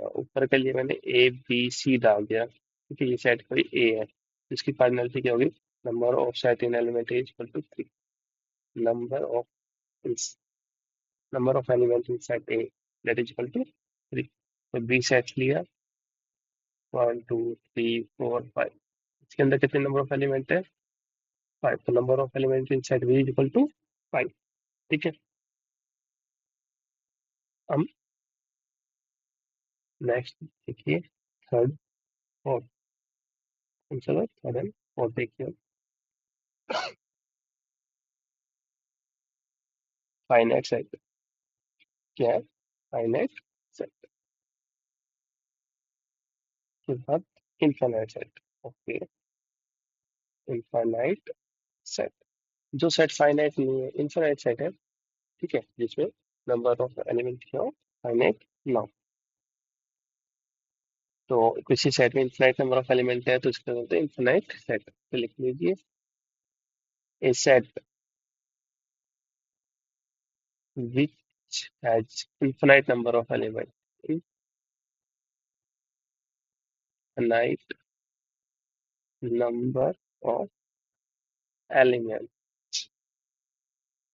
ऊपर के लिए मैंने ए बी सी डाल दिया। ठीक है, ये सेट कोई ए है, इसकी कार्डिनलिटी क्या होगी? Number of set in element is equal to 3, number of number of element in set A that is equal to 3। तो बी सेट लिया, 1 2 3 4 5, इसके अंदर कितने नंबर ऑफ एलिमेंट है? 5, तो number of element in set B is equal to 5। ठीक है, हम नेक्स्ट देखिए, थर्ड फोर्थ, चलो थर्ड एंड फोर्थ देखिए। फाइनाइट सेट क्या है? फाइनाइट सेट के बाद infinite set. Okay, infinite set, जो सेट फाइनाइट नहीं है, इनफाइनाइट सेट है, ठीक है, जिसमें नंबर ऑफ एलिमेंट क्या हो? फाइनाइट ना हो। तो किसी सेट में इनफाइनाइट नंबर ऑफ एलिमेंट है तो इसका बोलते हैं इनफाइनाइट सेट। तो लिख लीजिए, a set which has infinite number of elements, infinite number of elements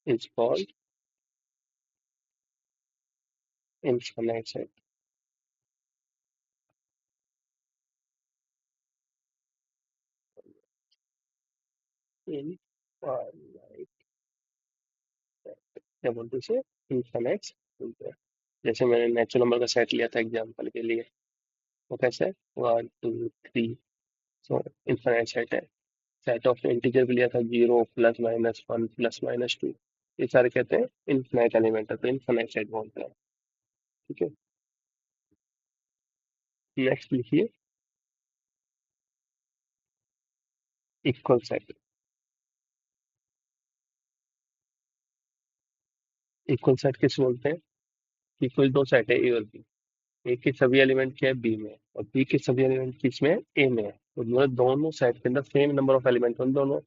is called infinite set। Infinite set क्या बोलते हैं इसे? इनफाइनाइट बोलते हैं। जैसे मैंने नेचुरल नंबर का सेट लिया था एग्जांपल के लिए, वो कैसे है? 1 2 3, सो इनफाइनाइट सेट है। सेट ऑफ इंटीजर भी लिया था, 0 +−1 +−2, ये सारे कहते हैं इनफाइनाइट एलिमेंट है, तो इनफाइनाइट सेट बोलते हैं। ठीक है, नेक्स्ट लिखिए, इक्वल सेट। इक्वल सेट किस बोलते हैं? कि कोई दो सेट है ए और बी, ए के सभी एलिमेंट क्या है? बी में, और बी के सभी एलिमेंट किस में है? ए में है। तो मतलब दोनों सेट के अंदर सेम नंबर ऑफ एलिमेंट उन दोनों,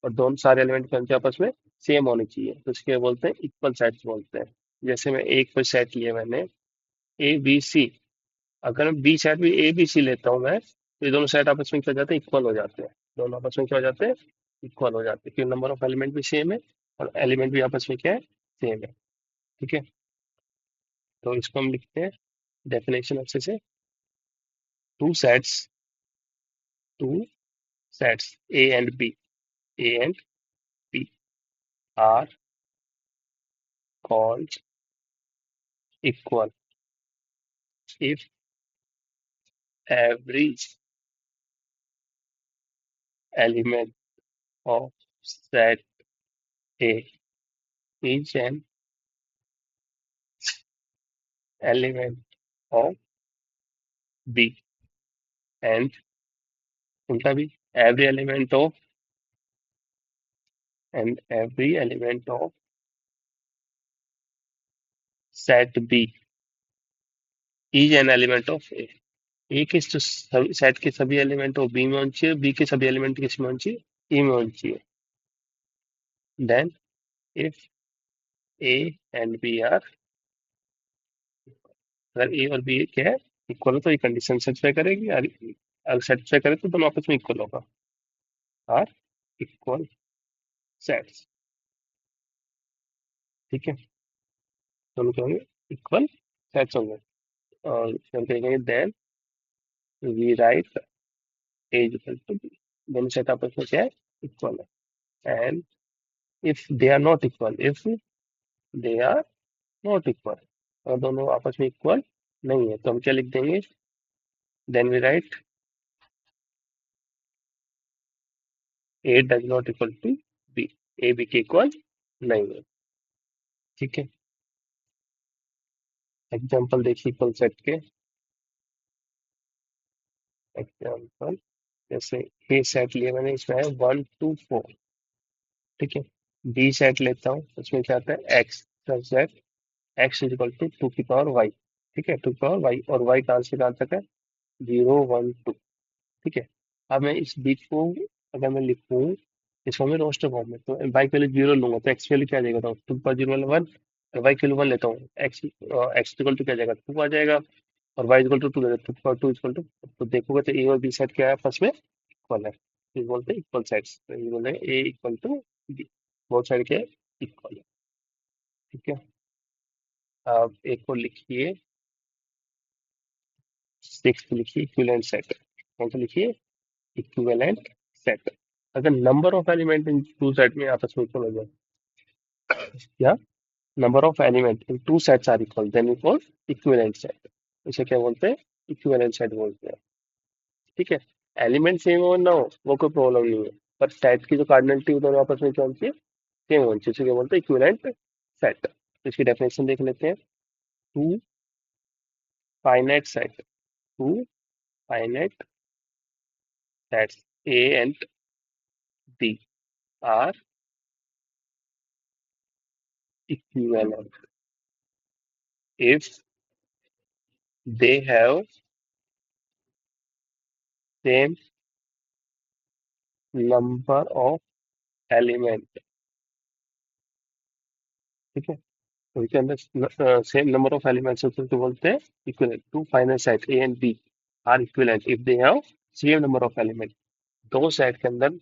और दोनों सारे एलिमेंट के अंदर आपस में सेम होने चाहिए, तो इसके बोलते हैं इक्वल सेट्स बोलते हैं। जैसे मैं एक कोई सेट लिया मैंने, ए बी सी, अगर मैं बी सेट भी ए बी सी लेता हूँ मैं, तो ये दोनों सेट आपस में क्या हो जाते हैं? इक्वल हो जाते हैं। दोनों आपस में क्या हो जाते हैं? इक्वल हो जाते हैं, क्योंकि नंबर ऑफ एलिमेंट भी सेम है और एलिमेंट भी आपस में क्या है? सेम है। ठीक है, तो इसको हम लिखते हैं डेफिनेशन अच्छे से, two sets two sets A and B, A and B are called equal if every element of set A is an element of B, and उनका भी every element of and every element of set B is an element of A। ए के set के सभी element वो B में होनी चाहिए, B के सभी एलिमेंट किस में होनी चाहिए? ए में होनी चाहिए। Then if A and B are, अगर ए और बी क्या है? इक्वल हो, तो ये कंडीशन सेटिस्फाई करेगी, अगर सेटिस्फाई करे तो दोनों आपस में इक्वल होगा। आर इक्वल सेट्स, ठीक है, दोनों क्या होंगे? इक्वल सेट्स होंगे। और फिर हम कहेंगे then we write A is equal to B, दोनों सेट आपस में क्या है? इक्वल है। And if they are not equal, if they are not equal, और दोनों आपस में इक्वल नहीं है, तो हम क्या लिख देंगे? Then we write A does not equal to B, A B के इक्वल नहीं है। ठीक है, एग्जाम्पल देखिए इक्वल सेट के। एग्जाम्पल जैसे ए सेट लिया मैंने, इसमें है 1 2 4, ठीक है। बी सेट लेता हूँ, उसमें क्या आता है? X set, x is equal to 2 की पावर वाई, ठीक है, 2 की पावर वाई, और वाई कहाँ से कहाँ तक है? 0 1 2, ठीक है। अब मैं इस बी को अगर मैं लिखूँ इस फॉर्म में, रोस्टर फॉर्म में, तो वाई की वैल्यू 0 लूंगा तो एक्स की वैल्यू क्या आ जाएगा? तो 2 की पावर 0 1, वाई की वैल्यू 1 लेता हूँ, एक्स एक्स इक्वल टू क्या आ जाएगा? 2 आ जाएगा। और y इक्वल टू 2 ले, 2 इक्वल टू, तो देखोगे तो ए और बी सेट क्या है आपस में इक्वल है, तो बोलते हैं इक्वल सेट्स, तो ये बोल रहे हैं A equal to B, both side के इक्वल है। ठीक है, अब एक को लिखिए, सिक्स लिखिए इक्विवेलेंट सेट, कौन सा लिखिए, इक्विवेलेंट सेट। अगर number of element in two set में आपस में इक्वल हो जाए, या number of element in two sets are equal, then we call equivalent set. इसे क्या बोलते हैं, इक्विवेलेंट सेट बोलते हैं। ठीक है, एलिमेंट सेम हो ना हो वो कोई प्रॉब्लम नहीं है, पर सेट की जो कार्डिनलिटी दोनों आपस में क्या होनी चाहिए, सेम होनी चाहिए, इसे क्या बोलते हैं, इक्विवेलेंट सेट। तो इसकी डेफिनेशन देख लेते हैं, two finite set, two finite sets A and B are equivalent if they have same number of element। ठीक है, तो इसके अंदर सेम नंबर ऑफ एलिमेंट्स होते हैं तो बोलते हैं equivalent. Two final set A and B are equivalent if they have same number of element. दो सेट के अंदर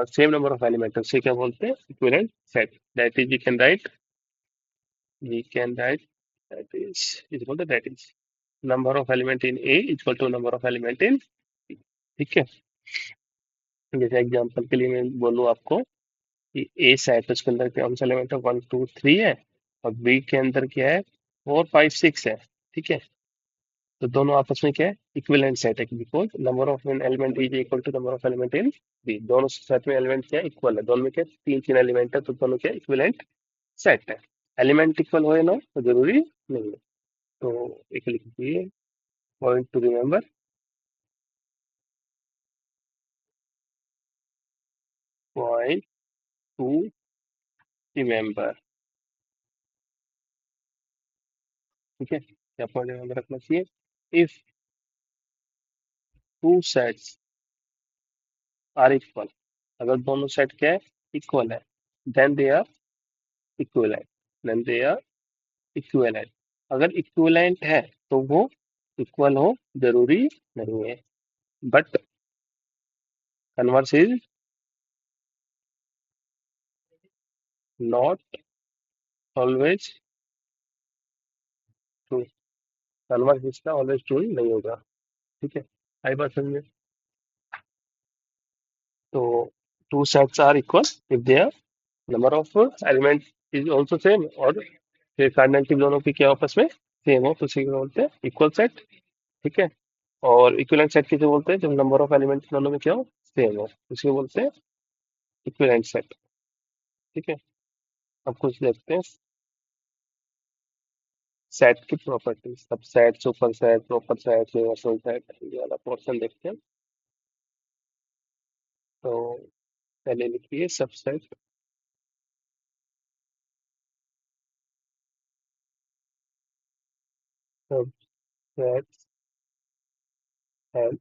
सेम नंबर ऑफ एलिमेंट, उसे क्या बोलते हैं, equivalent set. That is we can write that is equal to, that is number of element in A equal to number of element in B. ठीक है, जैसे एग्जांपल के लिए मैं बोलूँ आपको कि ए सेट, उसके अंदर कौन सा एलिमेंट है, 1 2 3 है, और बी के अंदर क्या है, 4 5 6 है। ठीक है, तो दोनों आपस में क्या है, इक्विवेलेंट सेट है, because number of an element is equal to number of element in B. दोनों सेट में एलिमेंट क्या है, इक्वल है, दोनों में क्या है, तीन तीन एलिमेंट है, तो दोनों क्या इक्विवेलेंट सेट है। एलिमेंट इक्वल हो या ना हो, तो जरूरी नहीं है। तो एक लिख दीजिए, point to remember, point to remember. ठीक है, क्या पॉइंट रिमेंबर रखना चाहिए, if two sets are equal, अगर दोनों सेट क्या है, इक्वल है, then they are equivalent, then they are equivalent. अगर इक्विवेलेंट है तो वो इक्वल हो जरूरी नहीं है, but converse is not always true, converse इसका ऑलवेज ट्रू नहीं होगा। ठीक है, आई बात समझ में। तो two sets are equal if they are number of element is also same, और फिर कार्डिनलिटी दोनों की क्या आपस में सेम हो, तो उसे क्या बोलते हैं, इक्वल सेट। ठीक है, और इक्विवेलेंट सेट किसे बोलते हैं, जब नंबर ऑफ एलिमेंट दोनों में क्या हो, सेम हो, उसे बोलते हैं इक्विवेलेंट सेट। ठीक है, अब कुछ देखते हैं सेट की properties, subset, superset, proper set, universal set, ये वाला पोर्शन देखते हैं। तो पहले लिखिए subset, subset and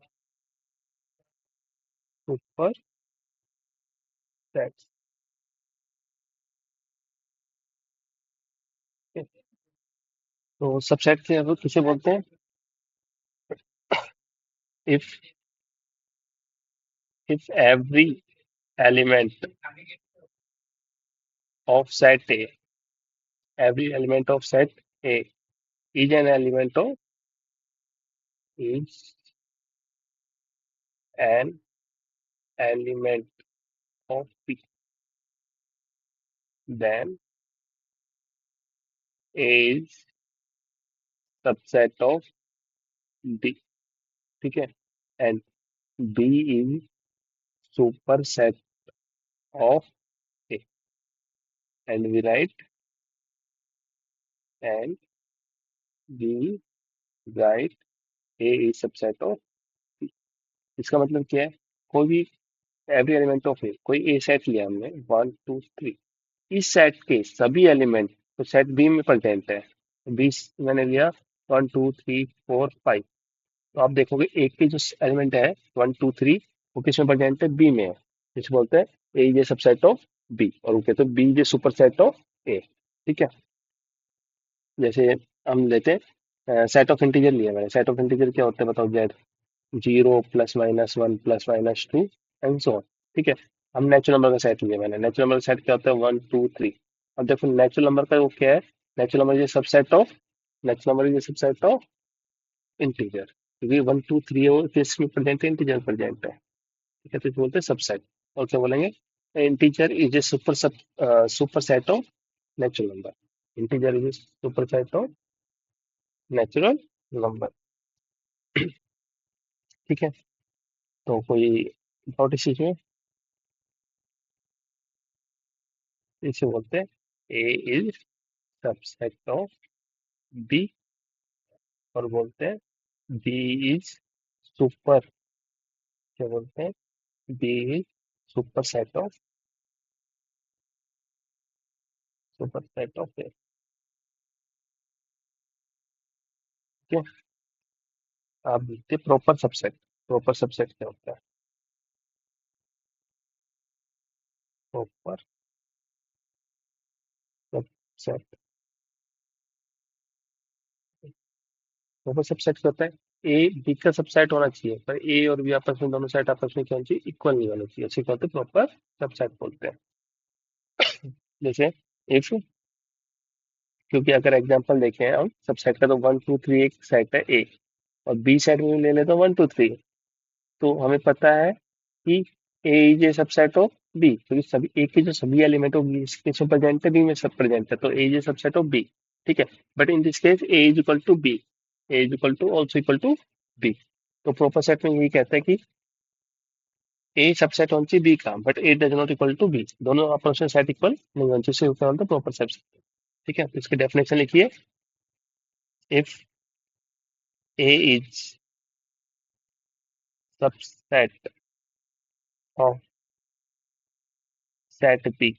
superset. तो सबसेट के अब किसे बोलते हैं, if every element of set A, every element of set A is an element of, is an element of B, then A is subset of D. ठीक है, and B is superset of A, and we write, and we write A is subset of B। इसका मतलब क्या है, कोई भी every element of A, कोई ए set लिया हमने 1 2 3, इस सेट के सभी एलिमेंट तो सेट बी में प्रेजेंट है, 20 मैंने लिया, 1 2 3 4 5, तो आप देखोगे एक के जो एलिमेंट है 1 2 3, वो किसमें प्रेजेंट है, बी में है, जिसे बोलते हैं A is a subset of B, और वो कहते हैं B is a superset of A. ठीक है, जैसे हम लेते हैं सेट ऑफ इंटीजर लिया मैंने। सेट ऑफ इंटीजर क्या होते हैं बताओ? Z, 0 +-1 +-2 and so on. ठीक है। हम नेचुरल नंबर का सेट लिया मैंने। नेचुरल नंबर का सेट क्या होता है? 1 2 3। अब देखो नेचुरल नंबर का वो क्या है? Natural number is subset of, natural number is subset of integer, क्योंकि 1 2 3 है वो किस में प्रेजेंट है? इंटीजर प्रेजेंट है। ठीक है, तो इसको बोलते हैं सबसेट। और क्या बोलेंगे? Integer is a superset of natural number. Integer is superset of natural number. ठीक है। तो कोई डाउट इस चीज में? इसे बोलते हैं A is subset of B, और बोलते हैं बी इज सुपर, क्या बोलते हैं? B is superset of, superset of A. ठीक है। आप देखते प्रॉपर सबसेट। प्रॉपर सबसेट क्या होता है? प्रॉपर सबसेट, प्रॉपर सबसेट क्या होता है? ए बी का सबसेट होना चाहिए, पर ए और बी आपस में, दोनों सेट आपस में क्या होना चाहिए? इक्वल नहीं होना चाहिए। अच्छी क्या होते हैं? प्रॉपर सबसेट बोलते हैं। जैसे इफ, क्योंकि अगर एग्जांपल देखें हम सबसेट का, तो 1 2 3 एक सेट है ए, और बी सेट में भी ले लेते हैं 1 2 3। तो हमें पता है कि A is a subset of B, क्योंकि सभी ए के जो सभी एलिमेंट ऑफ बी इसमें प्रेजेंट है, बी में सब प्रेजेंट है, तो A is a subset of B. ठीक है। But in this case A is equal to B, A is equal to also equal to B. तो प्रोपर सेट में यही कहता है कि ए सबसेट होना चाहिए बी का, but A does not equal to B. दोनों आपस में सेट इक्वल नहीं होना चाहिए, क्या होता है? Proper set. ठीक है, तो इसकी डेफिनेशन लिखिए। If A is subset of set B,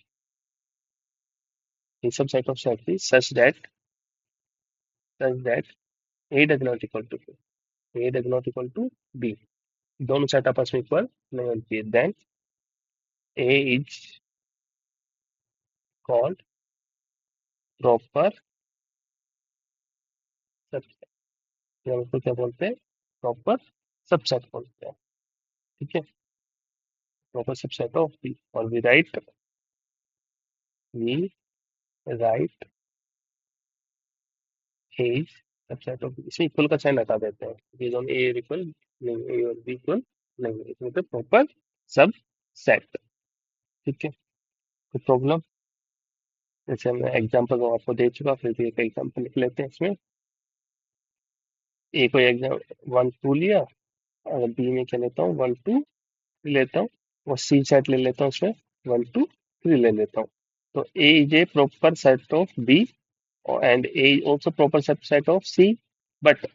in subset of set B such that A does not equal to B, A does not equal to B, दोनों सेट आपस में इक्वल नहीं होनी चाहिए, then A is called proper subset। या उसको क्या बोलते हैं? प्रॉपर सबसेट बोलते हैं। ठीक है। प्रॉपर सबसेट ऑफ बी, और we write is subset of B. इसमें इक्वल का साइन हटा देते हैं, ये दोनों ए इक्वल नहीं, ए और बी इक्वल नहीं है, इसमें प्रॉपर सब सेट। ठीक है। तो प्रॉब्लम, जैसे मैं एग्जांपल वो आपको दे चुका, फिर भी एक एग्जांपल लिख लेते हैं इसमें। ए को एग्जाम 1 2 लिया, अगर बी में क्या लेता हूँ? 1 2 लेता हूँ, और सी सेट ले लेता हूँ उसमें 1 2 3 ले लेता हूँ। तो A is a proper set of B, and A is also proper subset of C, but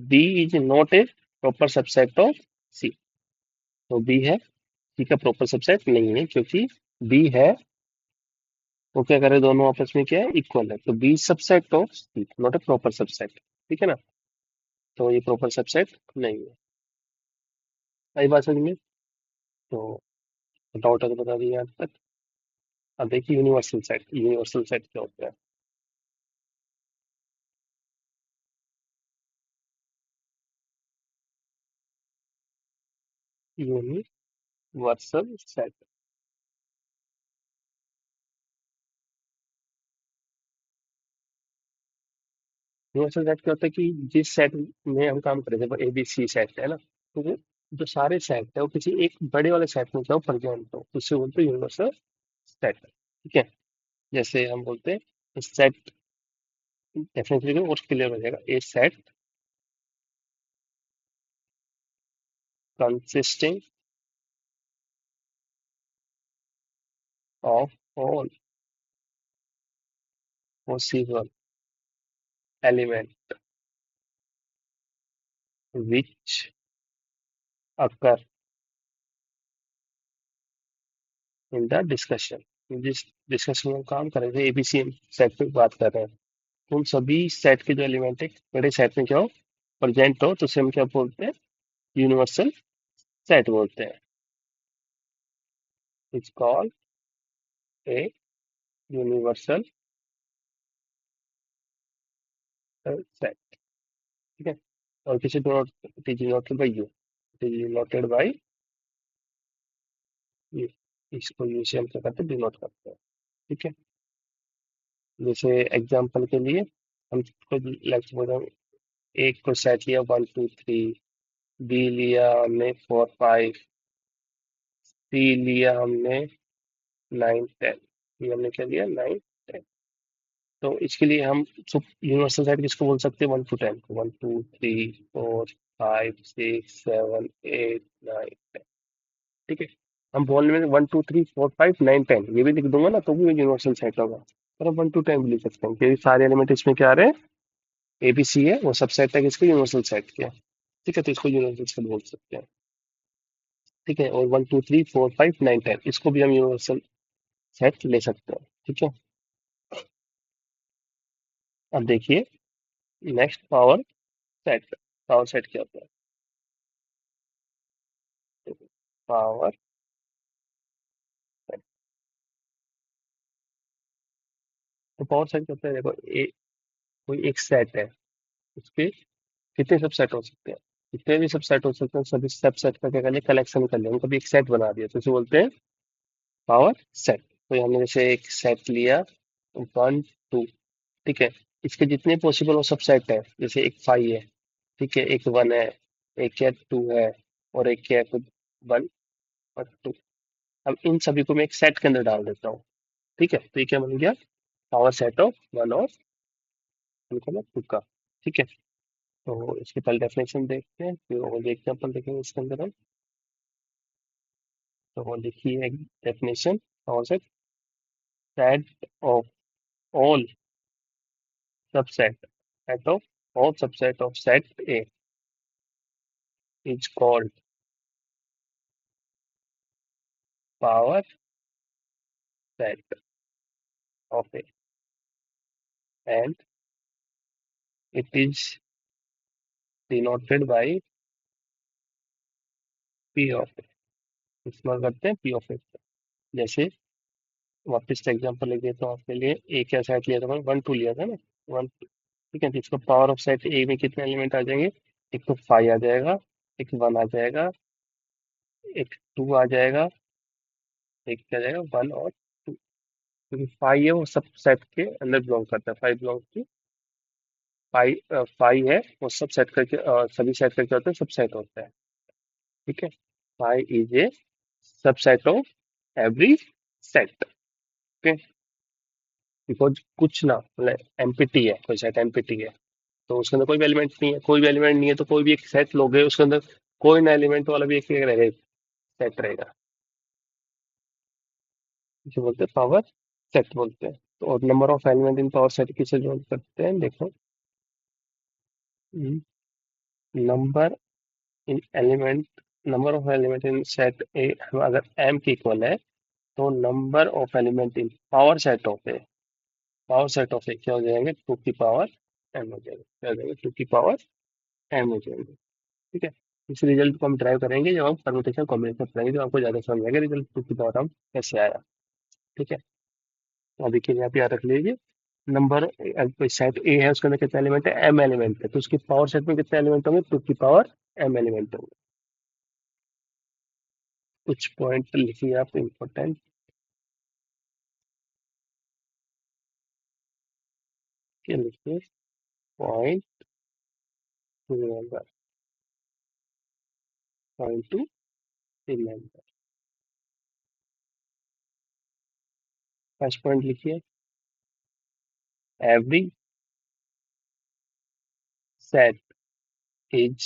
B is not a proper subset of C. तो बी है, सी का प्रॉपर सबसेट नहीं है, क्योंकि बी है, वो क्या करे? दोनों आपस में क्या है? इक्वल है। तो B subset of C, not a proper subset. ठीक है ना? तो ये प्रॉपर सबसेट नहीं है। सही बात समझ में? तो डाउट है तो बता दिए यहाँ तक। अब देखिए यूनिवर्सल सेट। यूनिवर्सल सेट क्या होता है? यूनिवर्सल सेट, यूनिवर्सल सेट क्या होता है? कि जिस सेट में हम काम करें, जैसे ए बी सी सेट है ना, तो वो जो सारे सेट है वो किसी एक बड़े वाले सेट में क्या प्रेजेंट हो, उससे बोलते हैं यूनिवर्सल सेट। ठीक है। जैसे हम बोलते हैं सेट, डेफिनेटली और क्लियर हो जाएगा। A set consisting of all possible element which occur in the discussion। जिस डिस्कशन में हम काम कर रहे थे, एबीसी सेट पे बात कर रहे हैं, तो उन सभी सेट के जो एलिमेंट है बड़े सेट में क्या हो? प्रेजेंट हो, तो उसे हम क्या बोलते हैं? यूनिवर्सल सेट बोलते हैं। It's called a universal set. ठीक है। और किसी dot, it is noted by you, it is noted by you. इसको यू से हम क्या करते हैं, डिनोट करते हैं। ठीक है। जैसे एग्जांपल के लिए हम लेट्स बोलो एक को सेट लिया 1 2 3, बी लिया हमने 4 5, सी लिया हमने 9 10, ये हमने क्या लिया 9 10। तो इसके लिए हम यूनिवर्सल सेट किसको बोल सकते हैं, 1 to 10 को, 1 2 3 4 5 6 7 8 9 10। ठीक है। हम बोलने में 1 2 3 4 5 9 10 ये भी लिख दूंगा ना तो भी यूनिवर्सल सेट होगा, पर हम 1 to 10 भी लिख सकते हैं क्योंकि सारे एलिमेंट इसमें क्या आ रहे हैं, एबीसी है, वो सब सेट है किसके, यूनिवर्सल सेट के। ठीक है, तो इसको यूनिवर्सल सेट बोल सकते हैं। ठीक है। और 1 2 3 4 5 9 10 इसको भी हम यूनिवर्सल सेट ले सकते हैं। ठीक है। अब देखिए next power set. Power set क्या होता है, पावर सेट। तो पावर सेट क्या होता है, देखो कोई एक सेट है, उसके कितने सब सेट हो सकते हैं, जितने भी सब सेट हो सकते हैं सभी सब सेट का क्या कर लिया, कलेक्शन कर लिया, उनको भी एक सेट बना दिया, तो इसे बोलते हैं पावर सेट। तो हमने जैसे एक सेट लिया 1 2, ठीक है, इसके जितने पॉसिबल वो सब सेट है, जैसे एक 5 है, ठीक है, एक 1 है, एक क्या 2 है, और एक क्या 1 और 2। अब इन सभी को मैं एक सेट के अंदर डाल देता हूँ। ठीक है, तो ये क्या बन गया, पावर सेट ऑफ 1 और 2 का। ठीक है। तो इसकी पहले डेफिनेशन देखते हैं, फिर और एग्जाम्पल देखेंगे इसके अंदर हम। तो वो लिखिए definition, power set of all subset, set of all subset of set A is called power set of A and it is denoted by P of A. इस्तेमाल करते हैं पी ऑफ ए। जैसे वापस से एग्जांपल लिख देता हूँ आपके लिए, ए क्या सेट लिया था, 1 2 लिया था ना, 1। ठीक है, तो इसका पावर ऑफ सेट ए में कितने एलिमेंट आ जाएंगे, एक तो 5 आ जाएगा, एक 1 आ जाएगा, एक 2 आ जाएगा, एक क्या आ जाएगा 1 और 2। क्योंकि 5 है वो सब सेट के अंदर बिलोंग करता है, 5 बिलोंग टू 5 है वो सब सेट करके सभी सेट करके होते हैं, सब सेट होता है। ठीक है। 5 is a subset of every set. Okay. Because कुछ ना मतलब एम्पिटी है, कोई सेट एम्पिटी है, तो उसके अंदर कोई भी एलिमेंट नहीं है, कोई भी एलिमेंट नहीं है तो कोई भी एक सेट लोगे उसके अंदर कोई ना एलिमेंट वाला भी एक रहेगा, सेट रहेगा, इसे बोलते हैं पावर सेट बोलते हैं। तो और number of element in power set किसे जोड़ करते हैं, देखो number in element, number of element in set A अगर m की इक्वल है, तो number of element in power set of A, power set of A क्या हो जाएंगे, 2 की पावर m हो जाएंगे, क्या हो जाएंगे 2 की पावर m हो जाएंगे। ठीक है। इस रिजल्ट को हम ड्राइव करेंगे जब हम परमुटेशन कॉम्बिनेशन पढ़ेंगे, तो आपको ज्यादा समझ आएगा रिजल्ट 2 की पावर हम कैसे आया। ठीक है। तो अभी के लिए आप याद रख लीजिए, नंबर कोई सेट ए है उसके अंदर कितने एलिमेंट है, m एलिमेंट है, तो उसकी पावर सेट में कितने एलिमेंट होंगे, 2 की पावर m एलिमेंट होंगे। कुछ पॉइंट लिखिए आप इम्पोर्टेंट के, लिखिए point to remember, point to remember. First point लिखिए, every set is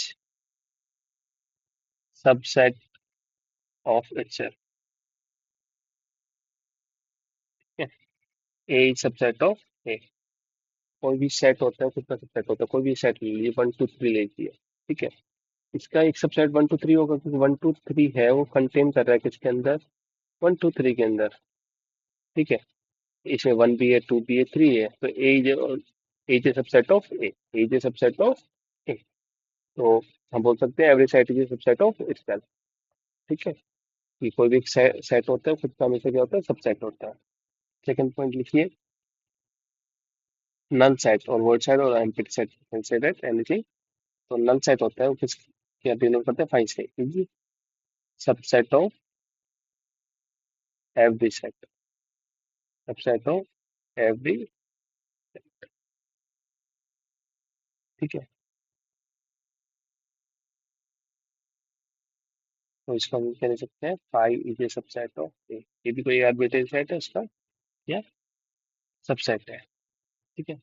subset of its. A is subset of A. कोई भी सेट होता है खुद का सबसेट होता है, कोई भी सेट ले लीजिए 1 2 3 ले लीजिए। ठीक है। इसका एक सबसेट 1 2 3 होगा क्योंकि 1 2 3 है वो कंटेन कर रहा है किसके अंदर, 1 2 3 के अंदर। ठीक है। इसमें 1 भी है, 2 भी है, 3 है, तो A is a subset of A, is a subset of A. तो हम बोल सकते हैं every set is a subset of itself. ठीक है। कि कोई भी सेट होता है खुद का हमेशा क्या होता है, सबसेट होता है। सेकंड पॉइंट लिखिए, नल सेट और वर्ड सेट और empty set can say that anything. तो नल सेट होता है वो किस क्या डिनोट करते हैं, 5 से easy subset of every set, subset of every, ठीक है। तो इसको हम क्या दे सकते हैं, 5 is a subset of A, ये भी कोई आर्बिट्रेरी सेट है उसका या सबसेट है, ठीक है।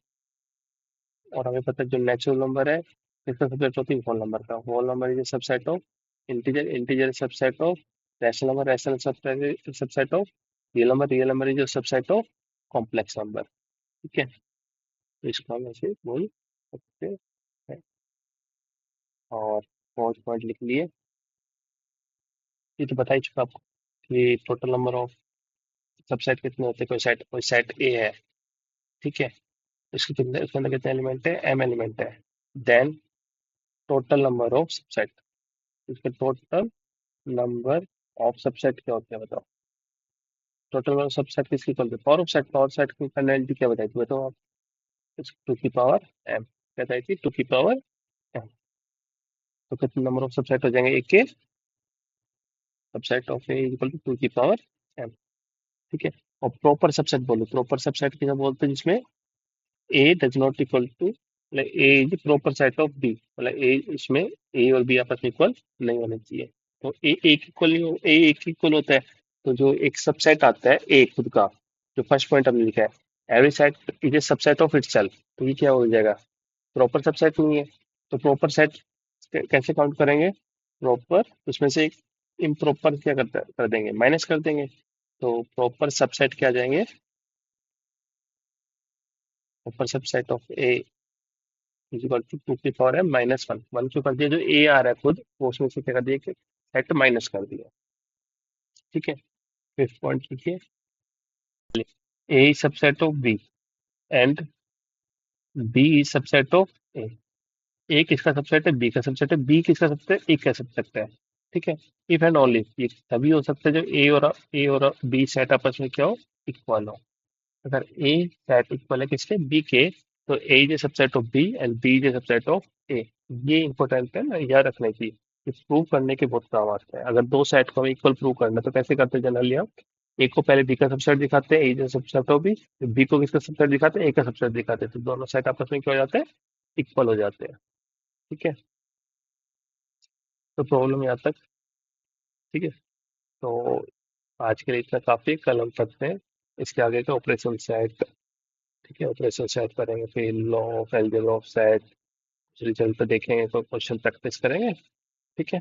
और हमें पता है जो नेचुरल नंबर है इसका सबसेट होती है होल नंबर का, whole number is subset of integer, integer subset of rational number, rational subset of real number is subset of complex number, ठीक है। तो इसको हम ऐसे बोल सकते हैं। और फोर्थ पॉइंट लिख लिए, ये तो बता ही चुका आपको कि टोटल नंबर ऑफ सबसेट कितने होते हैं, कोई सेट ए है, ठीक है। इसके कितने, उसके अंदर कितने एलिमेंट है, एम एलिमेंट है। Then total number of subset, इसके टोटल नंबर ऑफ सबसेट क्या होते हैं बताओ। टोटल नंबर ऑफ सबसेट किसकी इक्वल है, power of set, power set की फाइनलिटी क्या बताई थी बताओ आप, टू की पावर एम, क्या बताई थी, टू की पावर एम। तो कितने नंबर ऑफ सबसेट हो जाएंगे, एक के subset of A equal to two की पावर एम, ठीक है। और प्रॉपर सबसेट बोलो, प्रॉपर सबसेट किसे बोलते हैं, जिसमें A does not equal to, मतलब A is proper set of B, मतलब ए इसमें ए और बी आपस में इक्वल नहीं होने चाहिए। तो ए एक इक्वल नहीं हो, ए एक इक्वल होता है, तो जो एक सबसेट आता है ए खुद का, जो फर्स्ट पॉइंट हमने लिखा है, every set is a subset of itself, तो ये क्या हो जाएगा, प्रॉपर सबसेट नहीं है। तो प्रॉपर सेट कैसे काउंट करेंगे, प्रॉपर उसमें से इम्प्रॉपर क्या करता कर देंगे, माइनस कर देंगे। तो प्रॉपर सबसेट क्या आ जाएंगे, proper subset of A is equal to two की पावर है माइनस वन, वन क्यों कर दिया, जो ए आ रहा है खुद वो उसमें से क्या कर दिया कि सेट माइनस कर दिया, ठीक है। फिफ्थ पॉइंट लिखिए, A is subset of B and B is subset of A, A किसका सबसेट है, बी का सबसेट है, बी किसका सबसेट है, ए का सबसेट है, ठीक है। इफ एंड ओनली ये तभी हो सकता है जब ए और बी सेट आपस में क्या हो, इक्वल हो। अगर ए सेट इक्वल है किसके, बी के, तो A is a subset of B and B is a subset of A. ये इंपॉर्टेंट है ना, याद रखना चाहिए, कि प्रूव करने के बहुत काम आता है। अगर दो सेट को हमें इक्वल प्रूव करना है, तो कैसे करते हैं जनरली हम, ए को पहले बी का सबसेट दिखाते हैं, A is a subset of B, B को किसका सबसेट दिखाते हैं, ए का सबसेट दिखाते हैं, तो दोनों सेट आपस में क्या हो जाते हैं, इक्वल हो जाते हैं, ठीक है। तो प्रॉब्लम यहाँ तक, ठीक है। तो आज के लिए इतना काफी है, कल हम करते हैं इसके आगे का ऑपरेशन सेट, ठीक है। ऑपरेशन सेट करेंगे, फिर law of algebra of set, result पे देखेंगे, तो क्वेश्चन प्रैक्टिस करेंगे, ठीक है।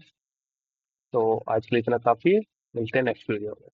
तो आज के लिए इतना काफी है, मिलते हैं नेक्स्ट वीडियो में।